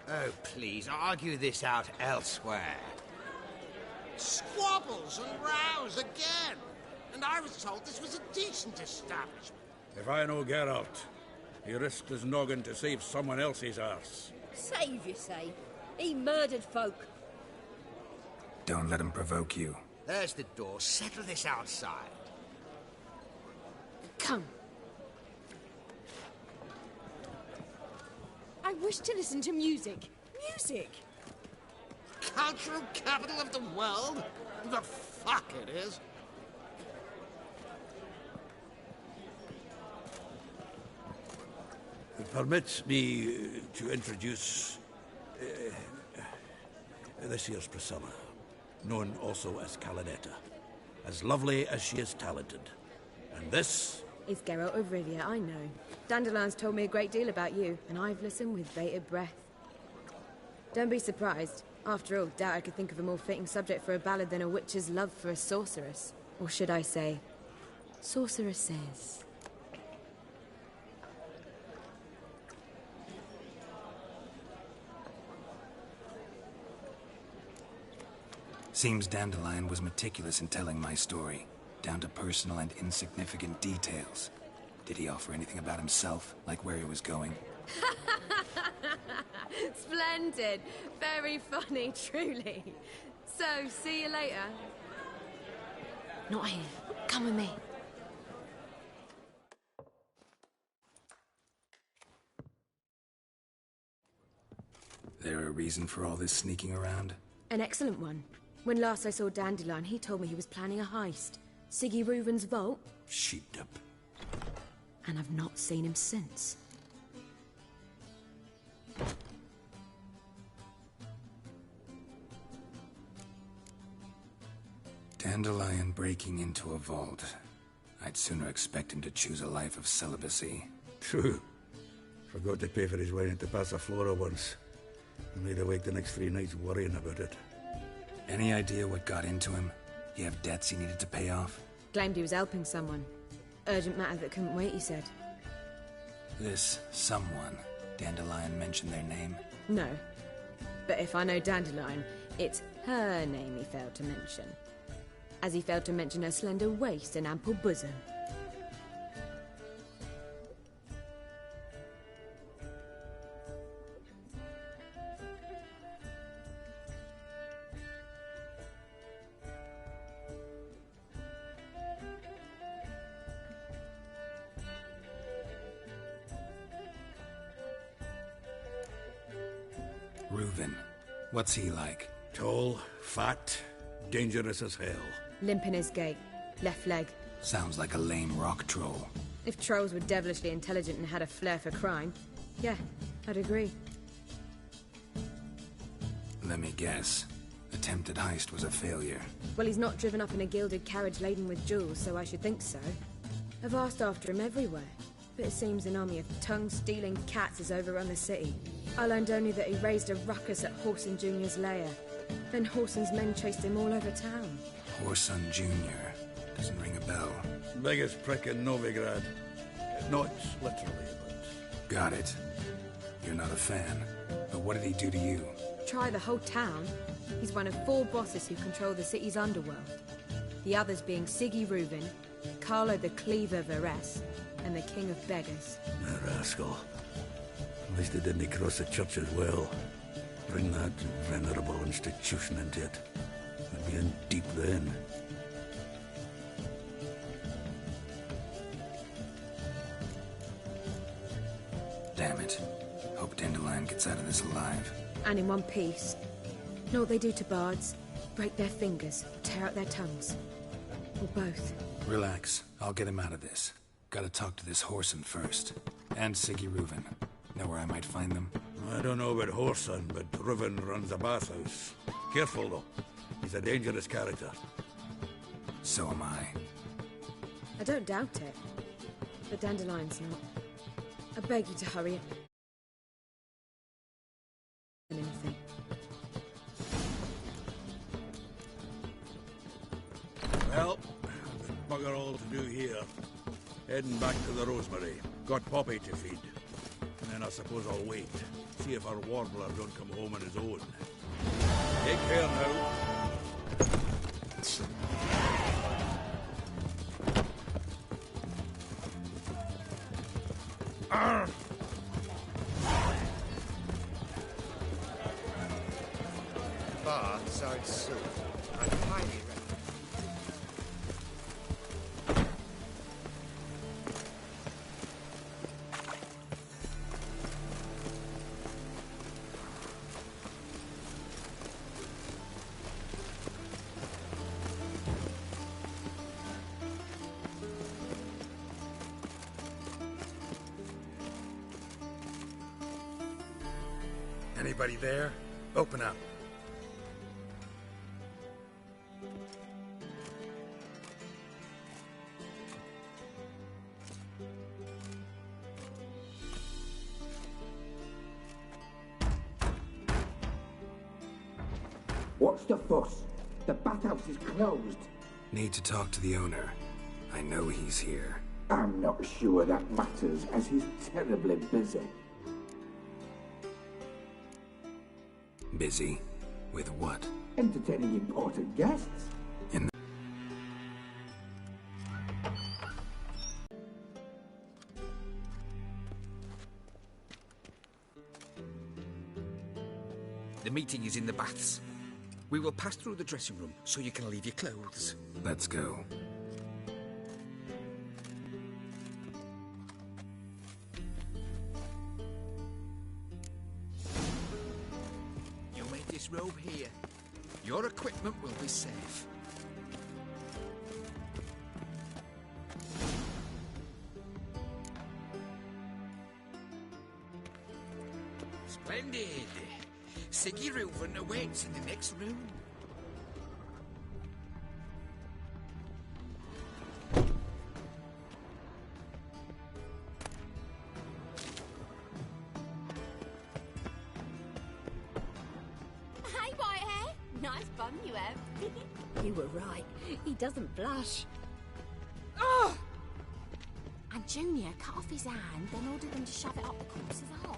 Oh, please, argue this out elsewhere. Squabbles and rows again. And I was told this was a decent establishment. If I know Geralt, he risked his noggin to save someone else's arse. Save, you say? He murdered folk. Don't let him provoke you. There's the door. Settle this outside. Come. I wish to listen to music. Music! Cultural capital of the world? The fuck it is. Permit me to introduce this here's Priscilla, known also as Calinetta, as lovely as she is talented. And this It's Geralt of Rivia, I know. Dandelion's told me a great deal about you, and I've listened with bated breath. Don't be surprised. After all, doubt I could think of a more fitting subject for a ballad than a witch's love for a sorceress. Or should I say, sorceresses. Seems Dandelion was meticulous in telling my story, down to personal and insignificant details. Did he offer anything about himself, like where he was going? Splendid. Very funny, truly. So, see you later. Not here. Come with me. There a reason for all this sneaking around? An excellent one. When last I saw Dandelion, he told me he was planning a heist. Siggy Reuven's vault. sheeped up. And I've not seen him since. Dandelion breaking into a vault. I'd sooner expect him to choose a life of celibacy. True. Forgot to pay for his wine at the Passaflora once. I made awake the next 3 nights worrying about it. Any idea what got into him? He have debts he needed to pay off? Claimed he was helping someone. Urgent matter that couldn't wait, he said. This someone, Dandelion mentioned their name? No. But if I know Dandelion, it's her name he failed to mention. As he failed to mention her slender waist and ample bosom. Reuven. What's he like? Tall, fat, dangerous as hell. Limp in his gait. Left leg. Sounds like a lame rock troll. If trolls were devilishly intelligent and had a flair for crime. Yeah, I'd agree. Let me guess. Attempted heist was a failure. Well, he's not driven up in a gilded carriage laden with jewels, so I should think so. I've asked after him everywhere, but it seems an army of tongue-stealing cats has overrun the city. I learned only that he raised a ruckus at Whoreson Jr.'s lair. Then Whoreson's men chased him all over town. Whoreson Jr. Doesn't ring a bell. Biggest prick in Novigrad. Not literally, but... Got it. You're not a fan. But what did he do to you? Try the whole town. He's one of 4 bosses who control the city's underworld. The others being Siggy Reuven, Carlo the Cleaver Varese, and the King of Beggars. A rascal. At least he didn't cross the church as well. Bring that venerable institution into it. We'd be in deep then. Damn it. Hope Dandelion gets out of this alive. And in one piece. Know what they do to bards? Break their fingers, tear out their tongues. Or both. Relax. I'll get him out of this. Gotta talk to this Whoreson first. And Siggy Reuven. Know where I might find them? I don't know about Whoreson, but Reuven runs a bathhouse. Careful, though. He's a dangerous character. So am I. I don't doubt it. But Dandelion's not. I beg you to hurry up. Anything. Well, there's bugger all to do here. Heading back to the Rosemary. Got Poppy to feed. And then I suppose I'll wait. See if our warbler don't come home on his own. Take care now. Arr! Baths are soup. I highly recommend. Anybody there? Open up. What's the fuss? The bathhouse is closed. Need to talk to the owner. I know he's here. I'm not sure that matters, as he's terribly busy. Busy? With what? Entertaining important guests. The meeting is in the baths. We will pass through the dressing room so you can leave your clothes. Let's go. You'll make this robe here. Your equipment will be safe. Splendid! Siggy Reuven awaits in the next room. Hey, Whitehair. Nice bum you have. You were right. He doesn't blush. Oh! And Junior cut off his hand, then ordered them to shove it up the corpse's arse.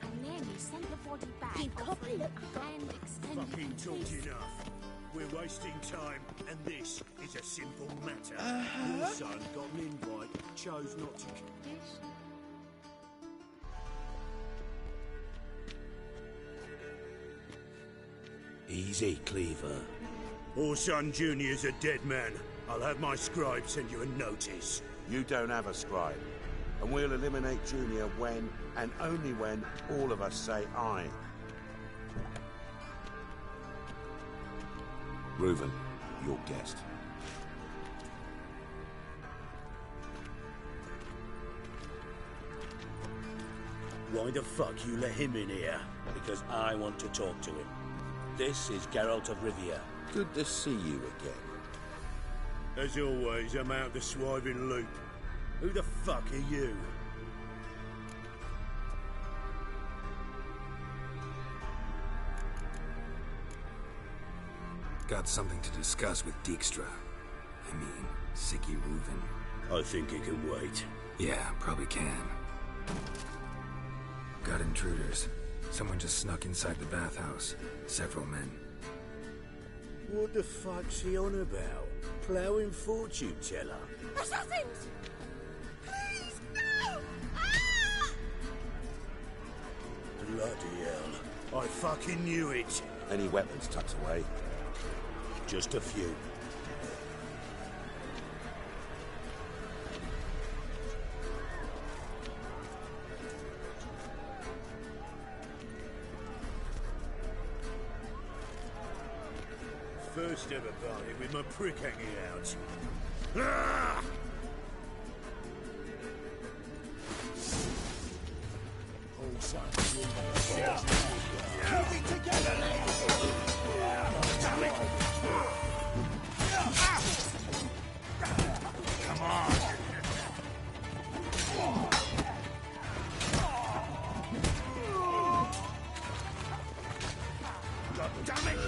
And then he sent the body back. You copy it. And extended Fucking the talked twist. enough. We're wasting time, and this is a simple matter. Uh-huh. Your son got an invite, chose not to. Easy, Cleaver. Orson Jr.'s a dead man. I'll have my scribe send you a notice. You don't have a scribe. And we'll eliminate Junior when, and only when, all of us say aye. Reuven, your guest. Why the fuck you let him in here? Because I want to talk to him. This is Geralt of Rivia. Good to see you again. As always, I'm out the swiving loop. Who the fuck are you? Got something to discuss with Dijkstra. I mean, Siggy Reuven. I think he can wait. Yeah, probably can. Got intruders. Someone just snuck inside the bathhouse. Several men. What the fuck's he on about? Ploughing fortune teller? Assassins! Please, no! Ah! Bloody hell. I fucking knew it. Any weapons tucked away? Just a few. First ever party with my prick hanging out. Ah! Oh, son. Keep it together, damn it! Come on! God damn it!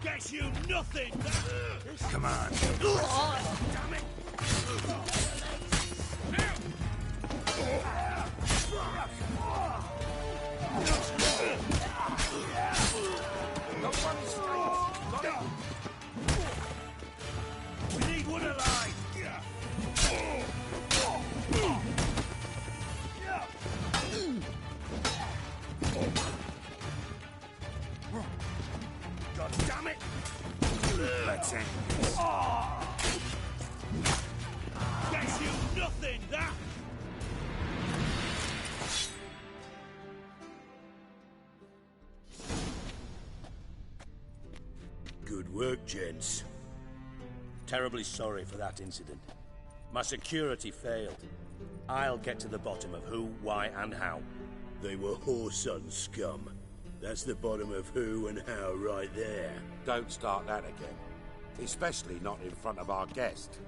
Guess you nothing! Come on. Damn it! We need one alive! God damn it! Let's end. Guess you nothing, that! Good work, gents. Terribly sorry for that incident. My security failed. I'll get to the bottom of who, why, and how. They were whoreson scum. That's the bottom of who and how right there. Don't start that again. Especially not in front of our guest.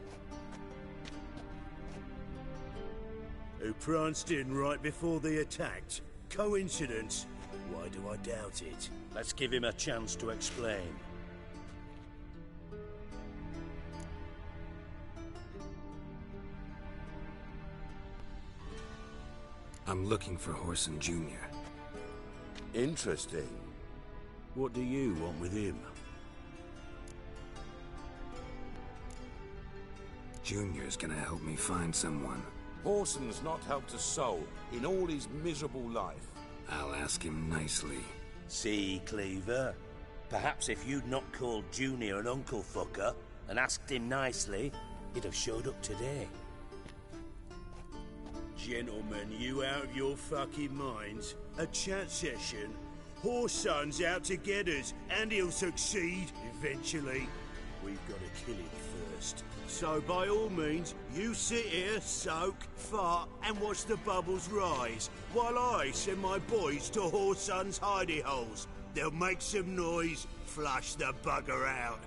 Who pranced in right before they attacked. Coincidence? Why do I doubt it? Let's give him a chance to explain. I'm looking for Whoreson Jr. Interesting. What do you want with him? Junior's gonna help me find someone. Whoreson's not helped a soul in all his miserable life. I'll ask him nicely. See, Cleaver? Perhaps if you'd not called Junior an uncle fucker and asked him nicely, he'd have showed up today. Gentlemen, you out of your fucking minds? A chat session? Whoreson's out to get us, and he'll succeed eventually. We've got to kill him first. So by all means, you sit here, soak, fart, and watch the bubbles rise, while I send my boys to Whoreson's hidey holes. They'll make some noise, flush the bugger out.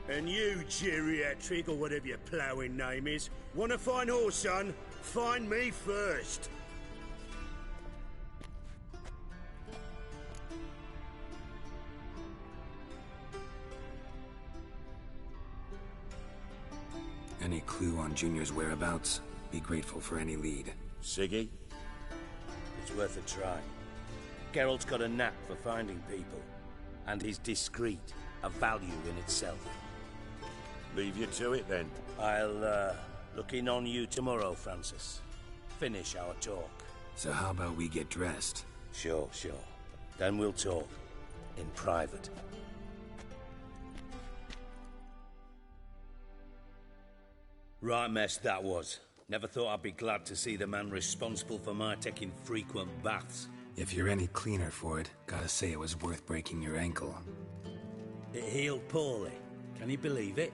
And you, geriatric, or whatever your ploughing name is, want to find Whoreson? Find me first. Any clue on Junior's whereabouts? Be grateful for any lead. Siggy? It's worth a try. Geralt's got a knack for finding people. And he's discreet, a value in itself. Leave you to it, then. I'll, look in on you tomorrow, Francis. Finish our talk. So how about we get dressed? Sure. Then we'll talk. In private. Right mess that was. Never thought I'd be glad to see the man responsible for my taking frequent baths. If you're any cleaner for it, gotta say it was worth breaking your ankle. It healed poorly. Can you believe it?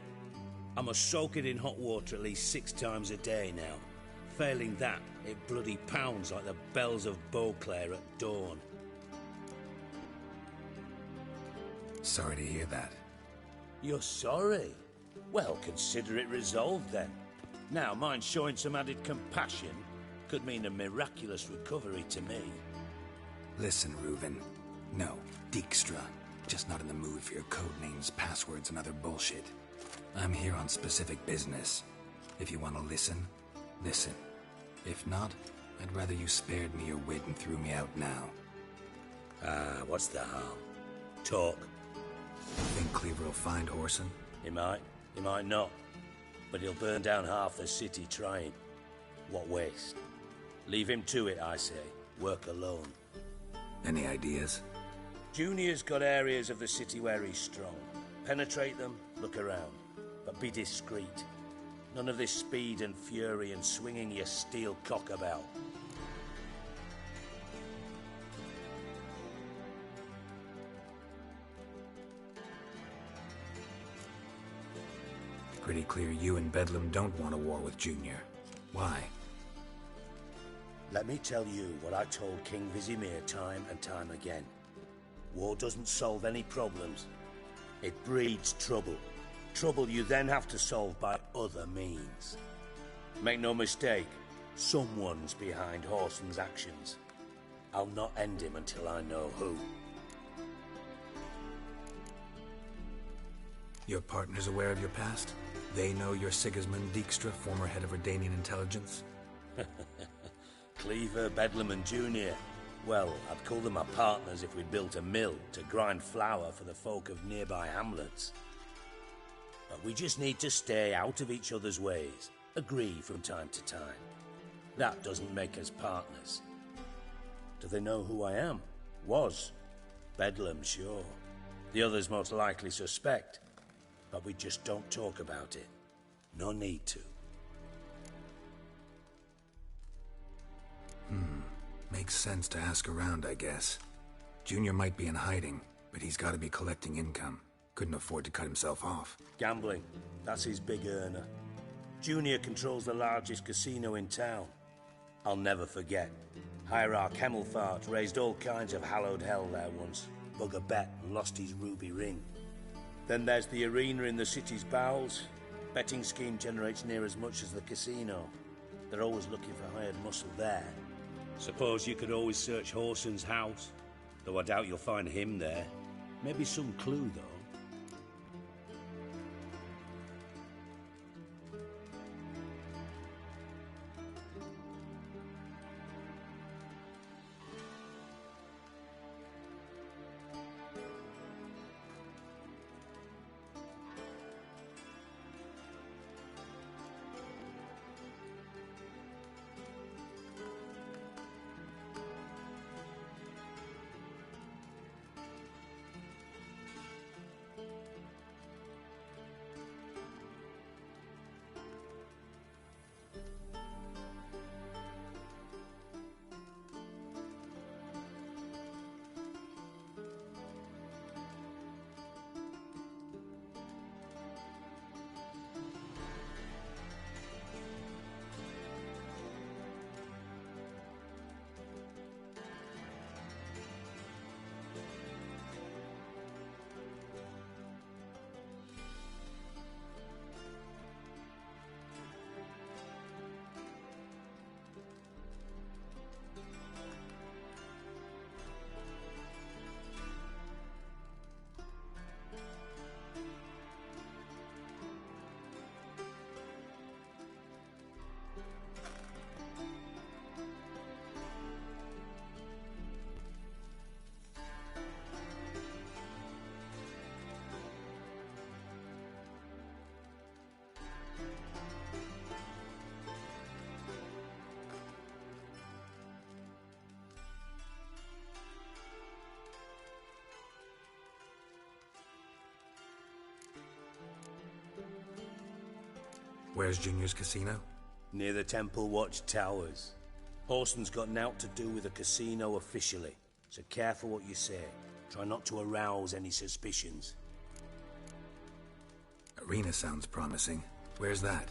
I must soak it in hot water at least 6 times a day now. Failing that, it bloody pounds like the bells of Beauclair at dawn. Sorry to hear that. You're sorry? Well, consider it resolved then. Now, mind showing some added compassion could mean a miraculous recovery to me. Listen, Reuven. No, Dijkstra. Just not in the mood for your code names, passwords, and other bullshit. I'm here on specific business. If you want to listen, listen. If not, I'd rather you spared me your wit and threw me out now. What's the harm? Talk. Think Cleaver will find Horson? He might not. But he'll burn down half the city trying. What waste? Leave him to it, I say. Work alone. Any ideas? Junior's got areas of the city where he's strong. Penetrate them, look around. But be discreet. None of this speed and fury and swinging your steel cock about. Pretty clear you and Bedlam don't want a war with Junior. Why? Let me tell you what I told King Vizimir time and time again. War doesn't solve any problems. It breeds trouble. Trouble you then have to solve by other means. Make no mistake, someone's behind Horson's actions. I'll not end him until I know who. Your partner's aware of your past? They know you're Sigismund Dijkstra, former head of Redanian intelligence? Cleaver, Bedlam and Junior. Well, I'd call them my partners if we'd built a mill to grind flour for the folk of nearby hamlets. But we just need to stay out of each other's ways. Agree from time to time. That doesn't make us partners. Do they know who I am? Was. Bedlam, sure. The others most likely suspect. But we just don't talk about it. No need to. Makes sense to ask around, I guess. Junior might be in hiding, but he's got to be collecting income. Couldn't afford to cut himself off. Gambling. That's his big earner. Junior controls the largest casino in town. I'll never forget. Hierarch Hemmelfart raised all kinds of hallowed hell there once. Bug a bet and lost his ruby ring. Then there's the arena in the city's bowels. Betting scheme generates near as much as the casino. They're always looking for hired muscle there. Suppose you could always search Horson's house. Though I doubt you'll find him there. Maybe some clue, though. Where's Junior's casino? Near the Temple Watch Towers. Horson's got naught to do with the casino officially, so careful what you say. Try not to arouse any suspicions. Arena sounds promising. Where's that?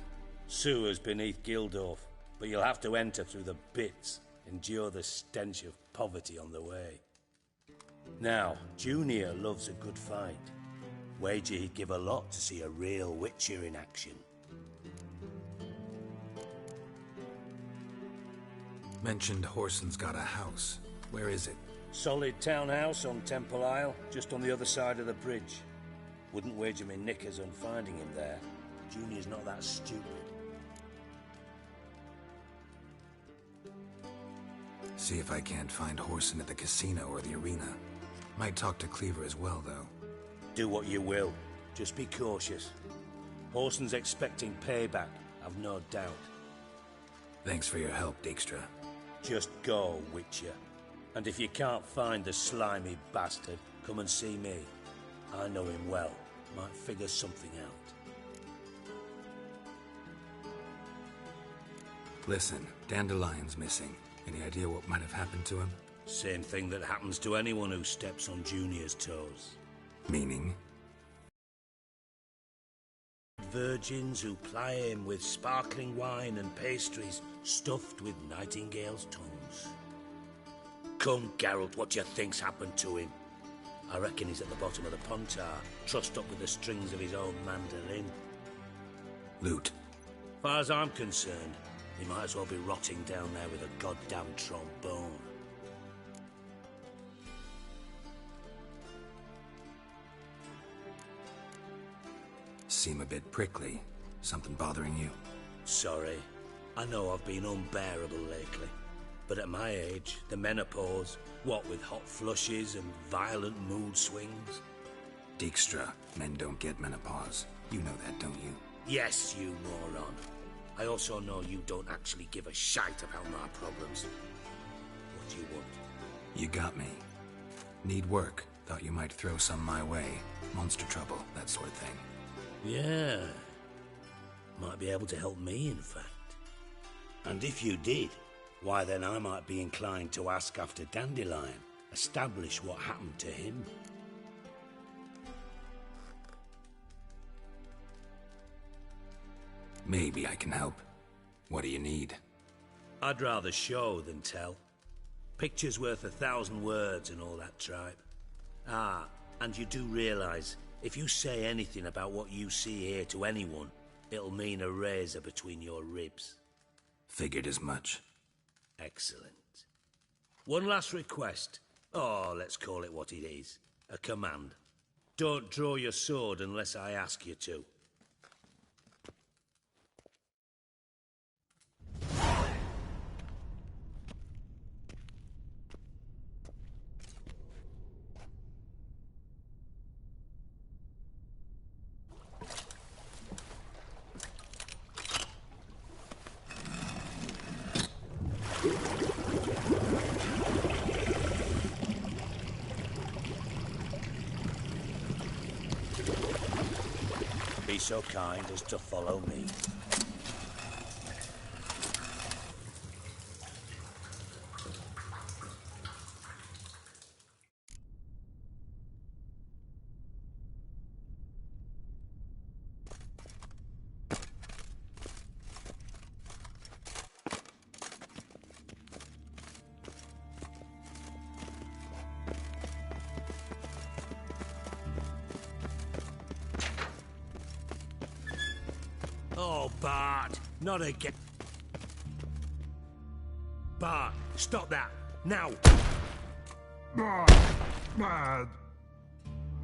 Sewers beneath Gildorf, but you'll have to enter through the bits, endure the stench of poverty on the way. Now, Junior loves a good fight. Wager he'd give a lot to see a real Witcher in action. Mentioned Horson's got a house. Where is it? Solid townhouse on Temple Isle, just on the other side of the bridge. Wouldn't wager me knickers on finding him there. Junior's not that stupid. See if I can't find Horson at the casino or the arena. Might talk to Cleaver as well, though. Do what you will. Just be cautious. Horson's expecting payback, I've no doubt. Thanks for your help, Dijkstra. Just go, Witcher. And if you can't find the slimy bastard, come and see me. I know him well. Might figure something out. Listen, Dandelion's missing. Any idea what might have happened to him? Same thing that happens to anyone who steps on Junior's toes. Meaning? Virgins who ply him with sparkling wine and pastries stuffed with nightingales' tongues. Come, Geralt, what do you think's happened to him? I reckon he's at the bottom of the Pontar, trussed up with the strings of his own mandolin. Loot. Far as I'm concerned, he might as well be rotting down there with a goddamn trombone. Seem a bit prickly. Something bothering you? Sorry. I know I've been unbearable lately. But at my age, the menopause, what with hot flushes and violent mood swings. Dijkstra, men don't get menopause. You know that, don't you? Yes, you moron. I also know you don't actually give a shite about my problems. What do you want? You got me. Need work. Thought you might throw some my way. Monster trouble, that sort of thing. Yeah. Might be able to help me, in fact. And if you did, why then I might be inclined to ask after Dandelion, establish what happened to him. Maybe I can help. What do you need? I'd rather show than tell. Picture's worth 1,000 words and all that tripe. Ah, and you do realise, if you say anything about what you see here to anyone, it'll mean a razor between your ribs. Figured as much. Excellent. One last request. Oh, let's call it what it is. A command. Don't draw your sword unless I ask you to. Be so kind as to follow me. Oh, Bart, not again. Bart, stop that, now! Bart, mad.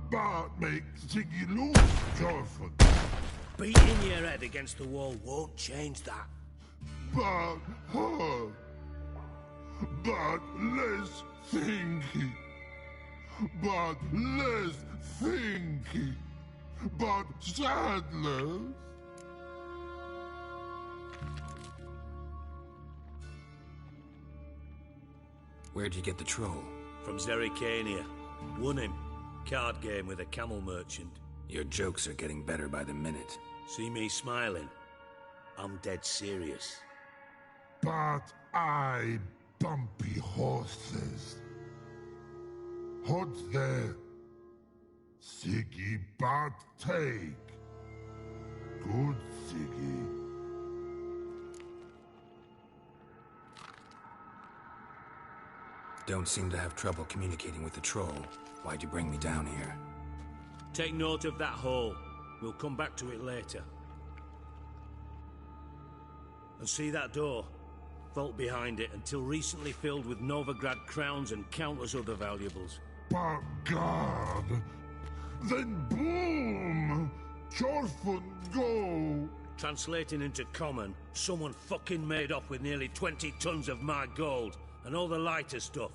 Bart makes Ziggy lose, Jonathan. Beating your head against the wall won't change that. Bart hurt. Bart less thinky. Bart less thinky. Bart sadness. Where'd you get the troll? From Zerrikania. Won him. Card game with a camel merchant. Your jokes are getting better by the minute. See me smiling? I'm dead serious. But I bumpy horses. Hot there. Siggy but take. Good Siggy. Don't seem to have trouble communicating with the troll. Why'd you bring me down here? Take note of that hole. We'll come back to it later. And see that door? Vault behind it, until recently filled with Novigrad crowns and countless other valuables. But God! Then boom! Chorfun go! Translating into common, someone fucking made off with nearly 20 tons of my gold, and all the lighter stuff.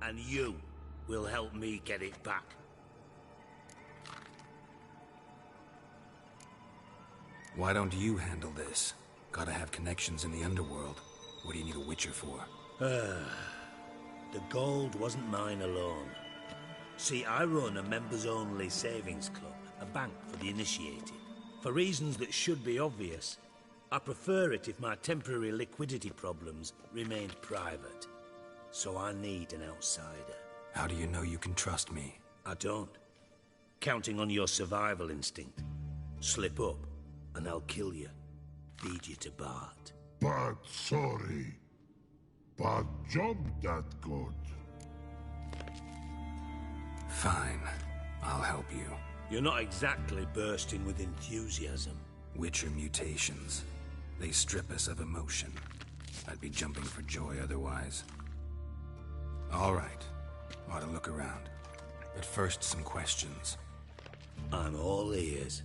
And you will help me get it back. Why don't you handle this? Gotta have connections in the underworld. What do you need a witcher for? The gold wasn't mine alone. See, I run a members-only savings club, a bank for the initiated. For reasons that should be obvious, I prefer it if my temporary liquidity problems remained private. So I need an outsider. How do you know you can trust me? I don't. Counting on your survival instinct. Slip up, and I'll kill you. Feed you to Bart. But sorry. But job that good. Fine. I'll help you. You're not exactly bursting with enthusiasm. Witcher mutations. They strip us of emotion. I'd be jumping for joy otherwise. All right. Ought to look around. But first, some questions. I'm all ears.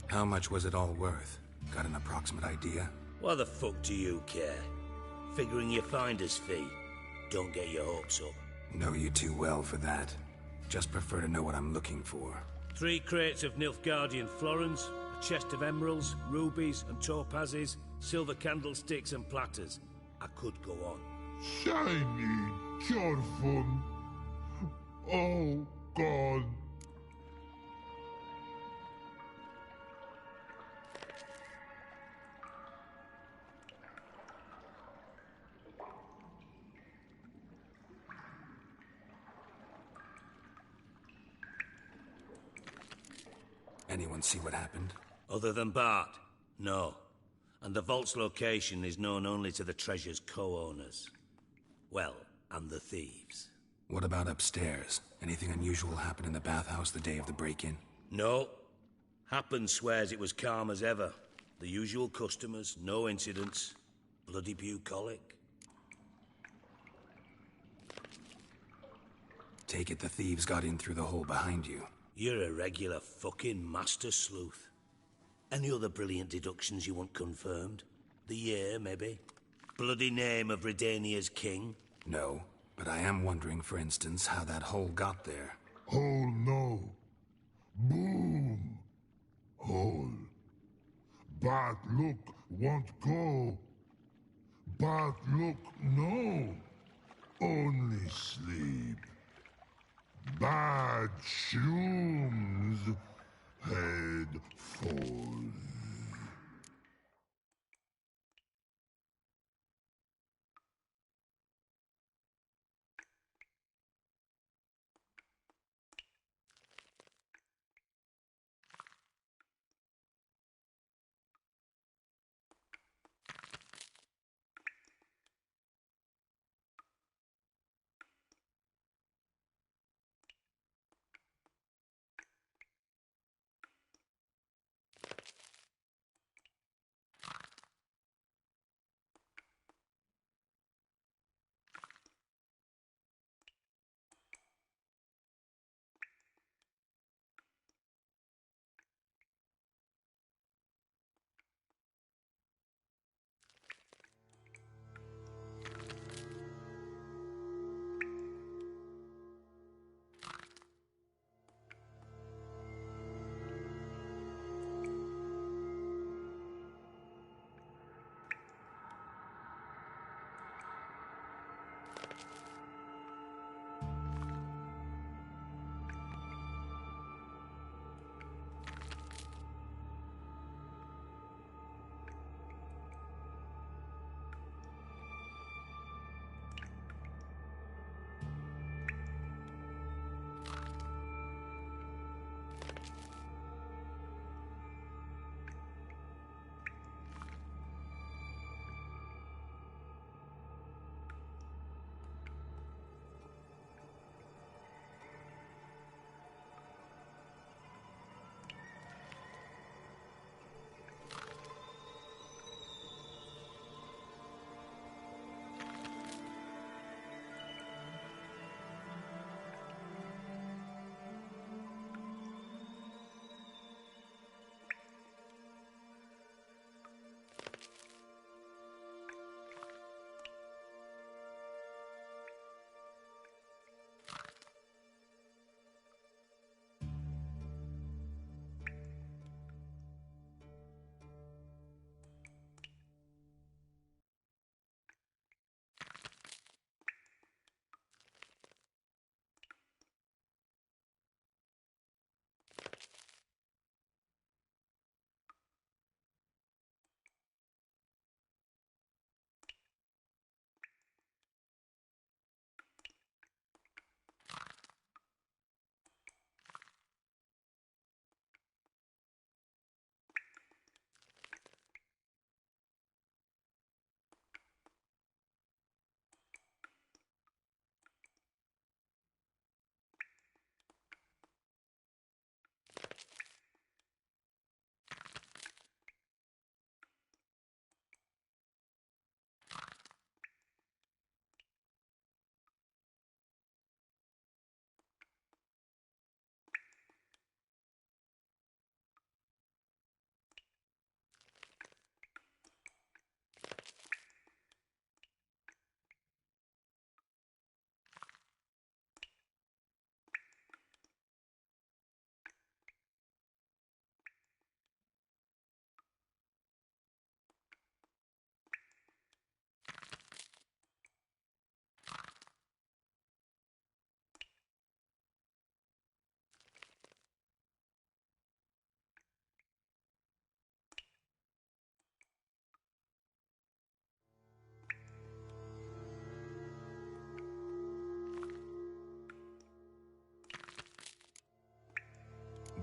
How much was it all worth? Got an approximate idea? Why the fuck do you care? Figuring your finder's fee. Don't get your hopes up. Know you too well for that. Just prefer to know what I'm looking for. 3 crates of Nilfgaardian florins, a chest of emeralds, rubies and topazes, silver candlesticks and platters. I could go on. Shiny, Chorfun. Oh, God. Anyone see what happened? Other than Bart? No. And the vault's location is known only to the treasure's co-owners. Well, and the thieves. What about upstairs? Anything unusual happen in the bathhouse the day of the break-in? No. Happen swears it was calm as ever. The usual customers, no incidents. Bloody bucolic. Take it the thieves got in through the hole behind you. You're a regular fucking master sleuth. Any other brilliant deductions you want confirmed? The year, maybe? Bloody name of Redania's king? No, but I am wondering, for instance, how that hole got there. Hole no. Boom. Hole. But look, won't go. But look, no. Only sleep. Bad shrooms. Head falls.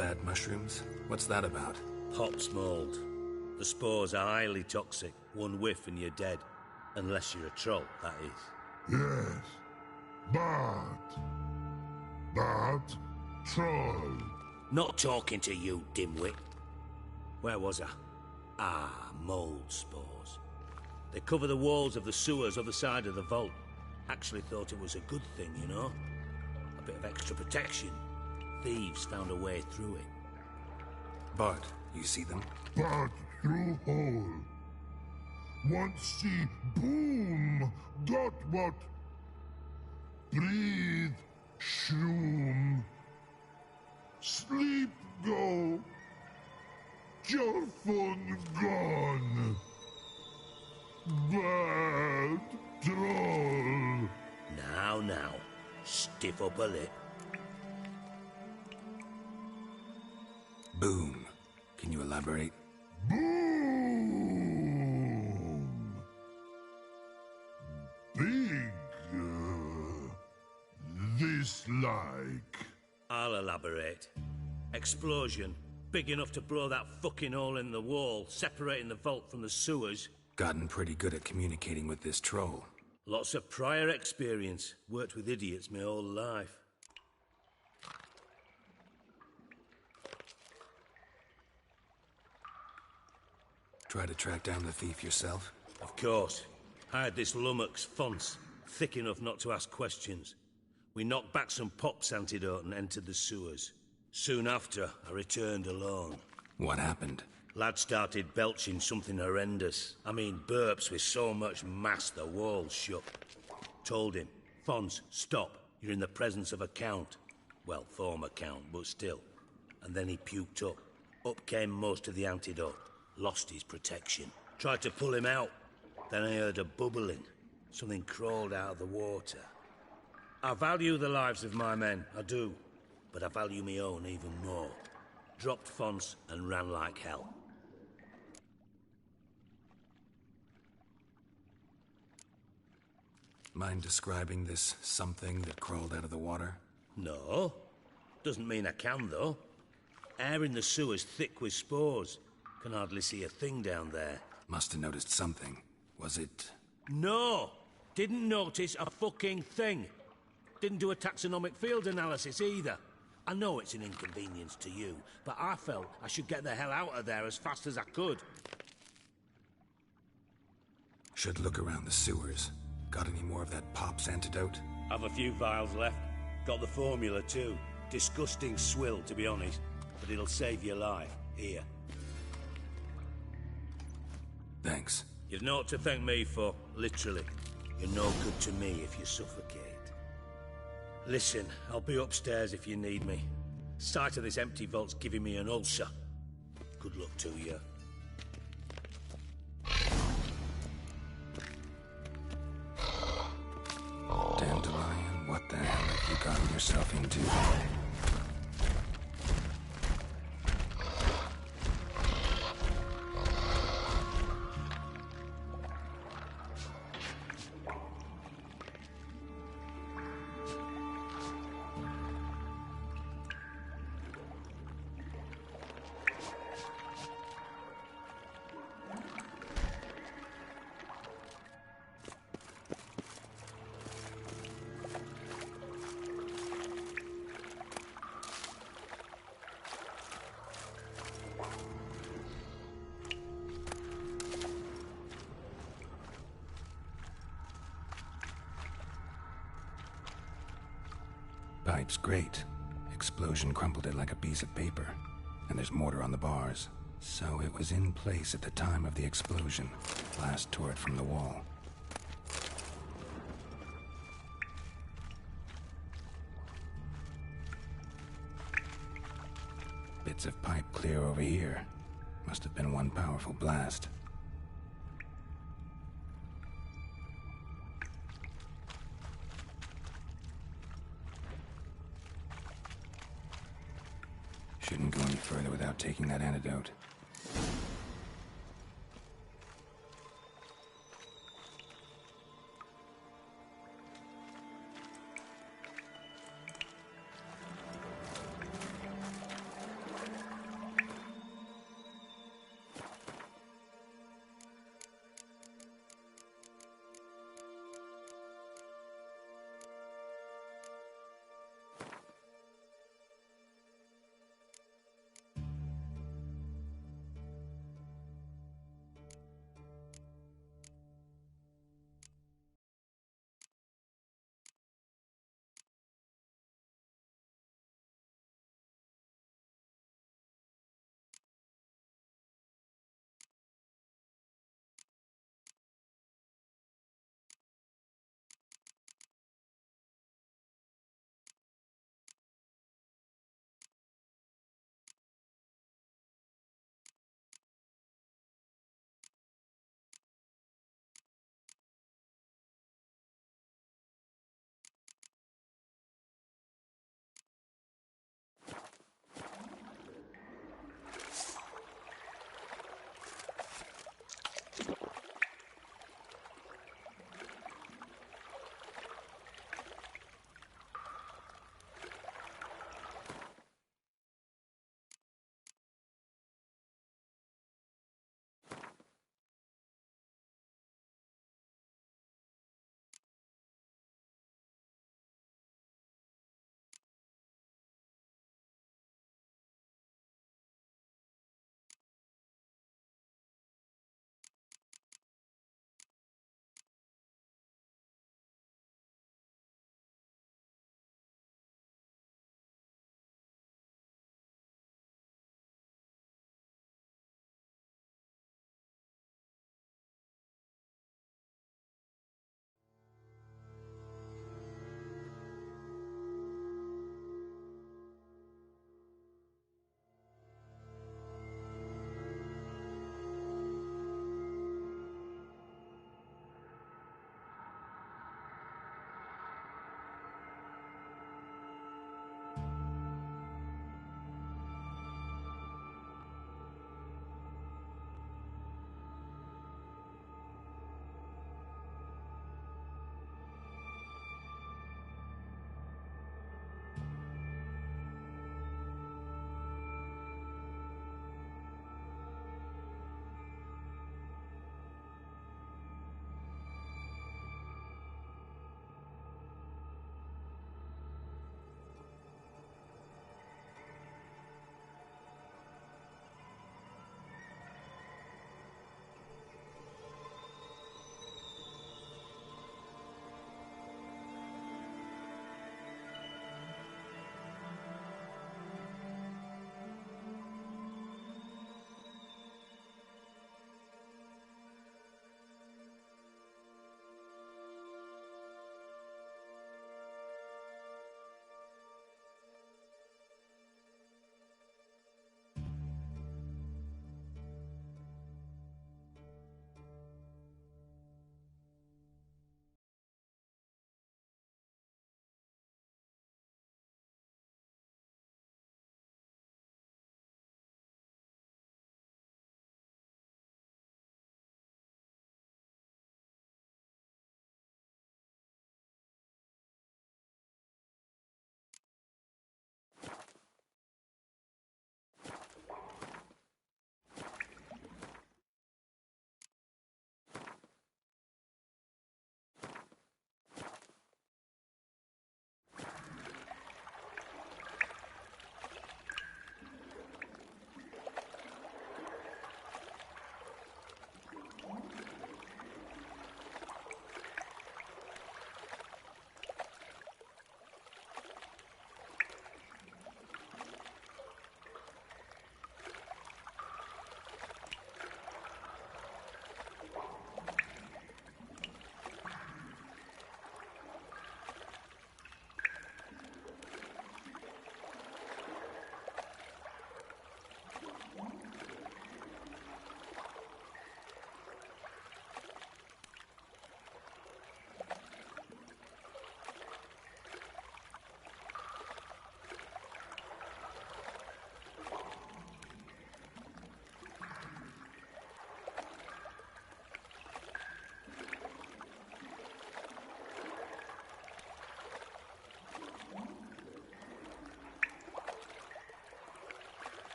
bad mushrooms? What's that about? Hop's mold. The spores are highly toxic. One whiff and you're dead. Unless you're a troll, that is. Yes, but that troll. Not talking to you, dimwit. Where was I? Ah, mold spores. They cover the walls of the sewers other side of the vault. Actually thought it was a good thing, you know? A bit of extra protection. Thieves found a way through it. Bart, you see them? But through hole. Once see boom, got what? Breathe, shroom. Sleep go. Your fun gone. Bad troll. Now, stiff up a lip. Boom. Can you elaborate? Boom. Big. This like. I'll elaborate. Explosion. Big enough to blow that fucking hole in the wall, separating the vault from the sewers. Gotten pretty good at communicating with this troll. Lots of prior experience. Worked with idiots my whole life. Try to track down the thief yourself? Of course. I had this lummox, Fonce, thick enough not to ask questions. We knocked back some pop's antidote and entered the sewers. Soon after, I returned alone. What happened? Lad started belching something horrendous. I mean, burps with so much mass the walls shook. Told him, Fonce, stop. You're in the presence of a count. Well, former count, but still. And then he puked up. Up came most of the antidote. Lost his protection. Tried to pull him out. Then I heard a bubbling. Something crawled out of the water. I value the lives of my men, I do. But I value my own even more. Dropped Fonce and ran like hell. Mind describing this something that crawled out of the water? No. Doesn't mean I can, though. Air in the sewer's thick with spores. Can hardly see a thing down there. Must have noticed something. Was it... No! Didn't notice a fucking thing. Didn't do a taxonomic field analysis either. I know it's an inconvenience to you, but I felt I should get the hell out of there as fast as I could. Should look around the sewers. Got any more of that pop's antidote? Have a few vials left. Got the formula too. Disgusting swill, to be honest. But it'll save your life. Here. Thanks. You've naught to thank me for, literally. You're no good to me if you suffocate. Listen, I'll be upstairs if you need me. Sight of this empty vault's giving me an ulcer. Good luck to you. Dandelion, what the hell have you gotten yourself into? Pipe's great. Explosion crumpled it like a piece of paper. And there's mortar on the bars. So it was in place at the time of the explosion. Blast tore it from the wall. Bits of pipe clear over here. Must have been one powerful blast. Shouldn't go any further without taking that antidote.